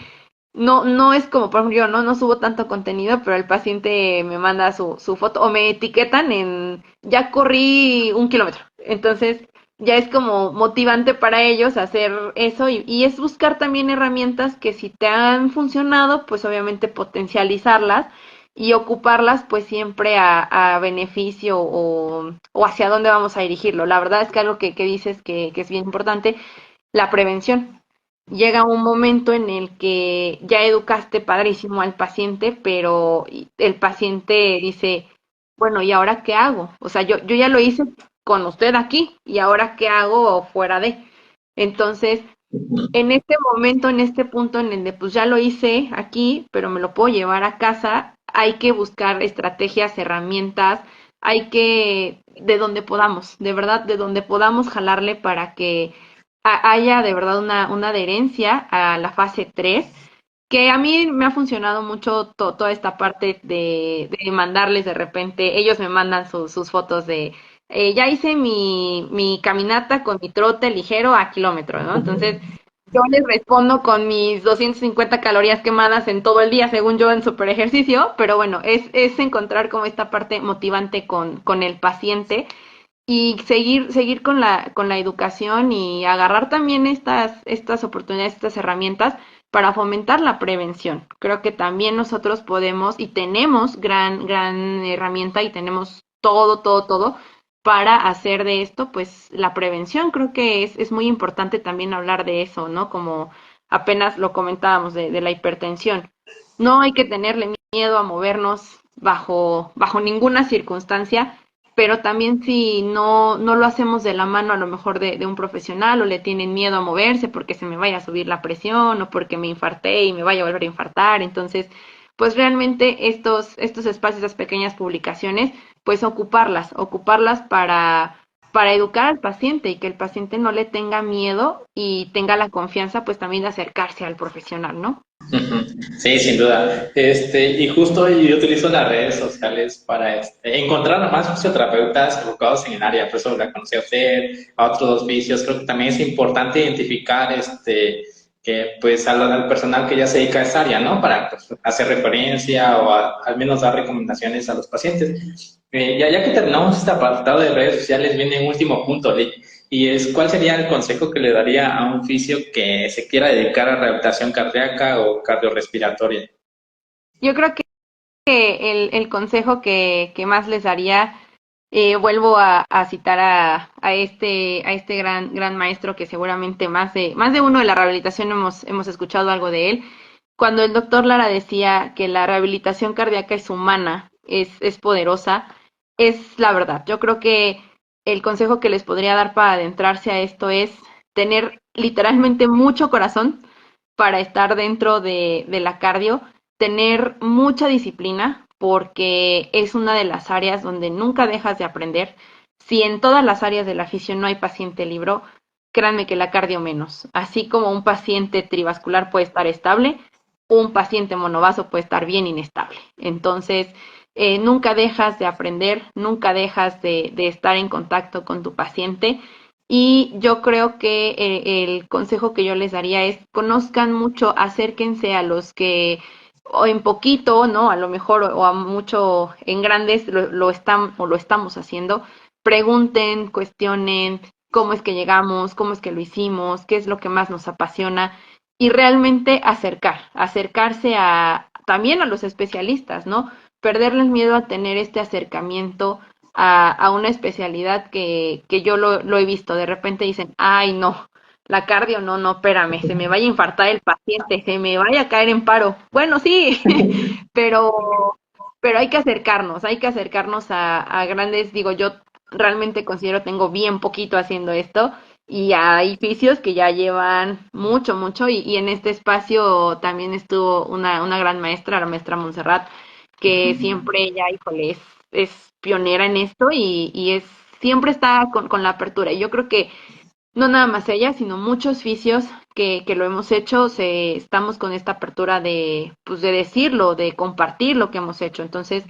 no es como, por ejemplo, yo no subo tanto contenido, pero el paciente me manda su foto o me etiquetan en ya corrí 1 kilómetro. Entonces, ya es como motivante para ellos hacer eso y es buscar también herramientas que si te han funcionado, pues obviamente potencializarlas y ocuparlas pues siempre a beneficio o hacia dónde vamos a dirigirlo. La verdad es que algo que dices que es bien importante, la prevención. Llega un momento en el que ya educaste padrísimo al paciente, pero el paciente dice, bueno, ¿y ahora qué hago? O sea, yo ya lo hice con usted aquí y ahora qué hago fuera de. Entonces, en este momento, en este punto en el de pues ya lo hice aquí, pero me lo puedo llevar a casa, hay que buscar estrategias, herramientas, hay que, de donde podamos, de verdad, de donde podamos jalarle para que haya de verdad una adherencia a la fase 3 que a mí me ha funcionado mucho toda esta parte de mandarles de repente, ellos me mandan sus fotos de, ya hice mi caminata con mi trote ligero a kilómetro, ¿no? Entonces, yo les respondo con mis 250 calorías quemadas en todo el día, según yo en super ejercicio, pero bueno, es encontrar como esta parte motivante con el paciente y seguir con la educación y agarrar también estas oportunidades, estas herramientas para fomentar la prevención. Creo que también nosotros podemos y tenemos gran herramienta y tenemos todo para hacer de esto, pues la prevención. Creo que es muy importante también hablar de eso, ¿no? Como apenas lo comentábamos de la hipertensión. No hay que tenerle miedo a movernos bajo ninguna circunstancia, pero también si no lo hacemos de la mano a lo mejor de un profesional o le tienen miedo a moverse porque se me vaya a subir la presión o porque me infarté y me vaya a volver a infartar, entonces pues realmente estos espacios, estas pequeñas publicaciones, pues ocuparlas para educar al paciente y que el paciente no le tenga miedo y tenga la confianza pues también de acercarse al profesional, ¿no? Ujú. Sí, sin duda. Y justo yo utilizo las redes sociales para encontrar a más fisioterapeutas enfocados en el área. Por eso la conocí a usted, a otros dos vicios. Creo que también es importante identificar que pues al personal que ya se dedica a esa área, ¿no? Para pues, hacer referencia o al menos dar recomendaciones a los pacientes. Ya que terminamos este apartado de redes sociales, viene un último punto, Lee, y es ¿cuál sería el consejo que le daría a un fisio que se quiera dedicar a rehabilitación cardíaca o cardiorrespiratoria? Yo creo que que el consejo que más les daría, vuelvo a citar a este gran maestro que seguramente más de uno de la rehabilitación hemos escuchado algo de él. Cuando el doctor Lara decía que la rehabilitación cardíaca es humana, es poderosa, es la verdad. Yo creo que el consejo que les podría dar para adentrarse a esto es tener literalmente mucho corazón para estar dentro de la cardio, tener mucha disciplina, porque es una de las áreas donde nunca dejas de aprender. Si en todas las áreas de la fisión no hay paciente libro, créanme que la cardio menos. Así como un paciente trivascular puede estar estable, un paciente monovaso puede estar bien inestable. Entonces, nunca dejas de aprender, nunca dejas de estar en contacto con tu paciente. Y yo creo que el consejo que yo les daría es conozcan mucho, acérquense a los que o en poquito, ¿no? A lo mejor o a mucho en grandes lo están o lo estamos haciendo. Pregunten, cuestionen cómo es que llegamos, cómo es que lo hicimos, qué es lo que más nos apasiona y realmente acercarse a también a los especialistas, ¿no? Perderles miedo a tener este acercamiento a una especialidad que yo lo he visto. De repente dicen, ay, no, la cardio, no, no, espérame, se me vaya a infartar el paciente, se me vaya a caer en paro. Bueno, sí, pero, pero hay que acercarnos a grandes, digo, yo realmente considero tengo bien poquito haciendo esto y hay fisios que ya llevan mucho y en este espacio también estuvo una gran maestra, la maestra Montserrat, que siempre ella, híjole, es pionera en esto siempre está con la apertura. Y yo creo que no nada más ella, sino muchos fisios que lo hemos hecho, estamos con esta apertura de, pues, de decirlo, de compartir lo que hemos hecho. Entonces,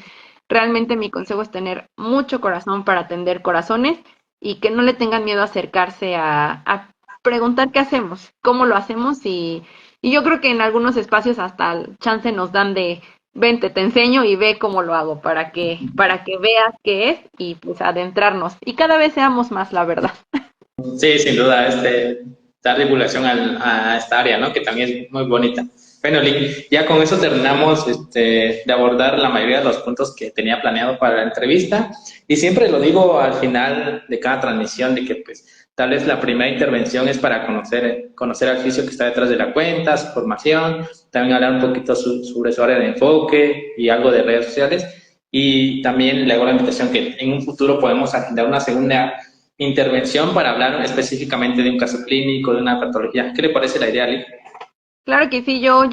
realmente mi consejo es tener mucho corazón para atender corazones y que no le tengan miedo a acercarse a preguntar qué hacemos, cómo lo hacemos y yo creo que en algunos espacios hasta el chance nos dan de, vente, te enseño y ve cómo lo hago para que veas qué es y pues adentrarnos y cada vez seamos más, la verdad. Sí, sin duda, dar divulgación a esta área, ¿no? Que también es muy bonita. Bueno, Lick, ya con eso terminamos de abordar la mayoría de los puntos que tenía planeado para la entrevista. Y siempre lo digo al final de cada transmisión, de que pues tal vez la primera intervención es para conocer al fisio que está detrás de la cuenta, su formación, también hablar un poquito sobre su área de enfoque y algo de redes sociales. Y también le hago la invitación que en un futuro podemos agendar una segunda intervención para hablar específicamente de un caso clínico, de una patología. ¿Qué le parece la idea, Lick? Claro que sí, yo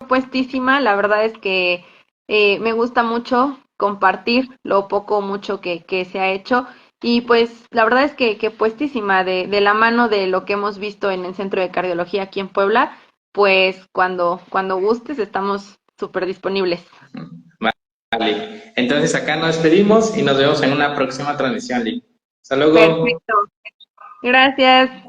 puestísima, la verdad es que me gusta mucho compartir lo poco o mucho que se ha hecho y pues la verdad es que puestísima de la mano de lo que hemos visto en el Centro de Cardiología aquí en Puebla, pues cuando gustes estamos súper disponibles. Vale. Entonces acá nos despedimos y nos vemos en una próxima transmisión, Lick. Hasta luego. Perfecto, gracias.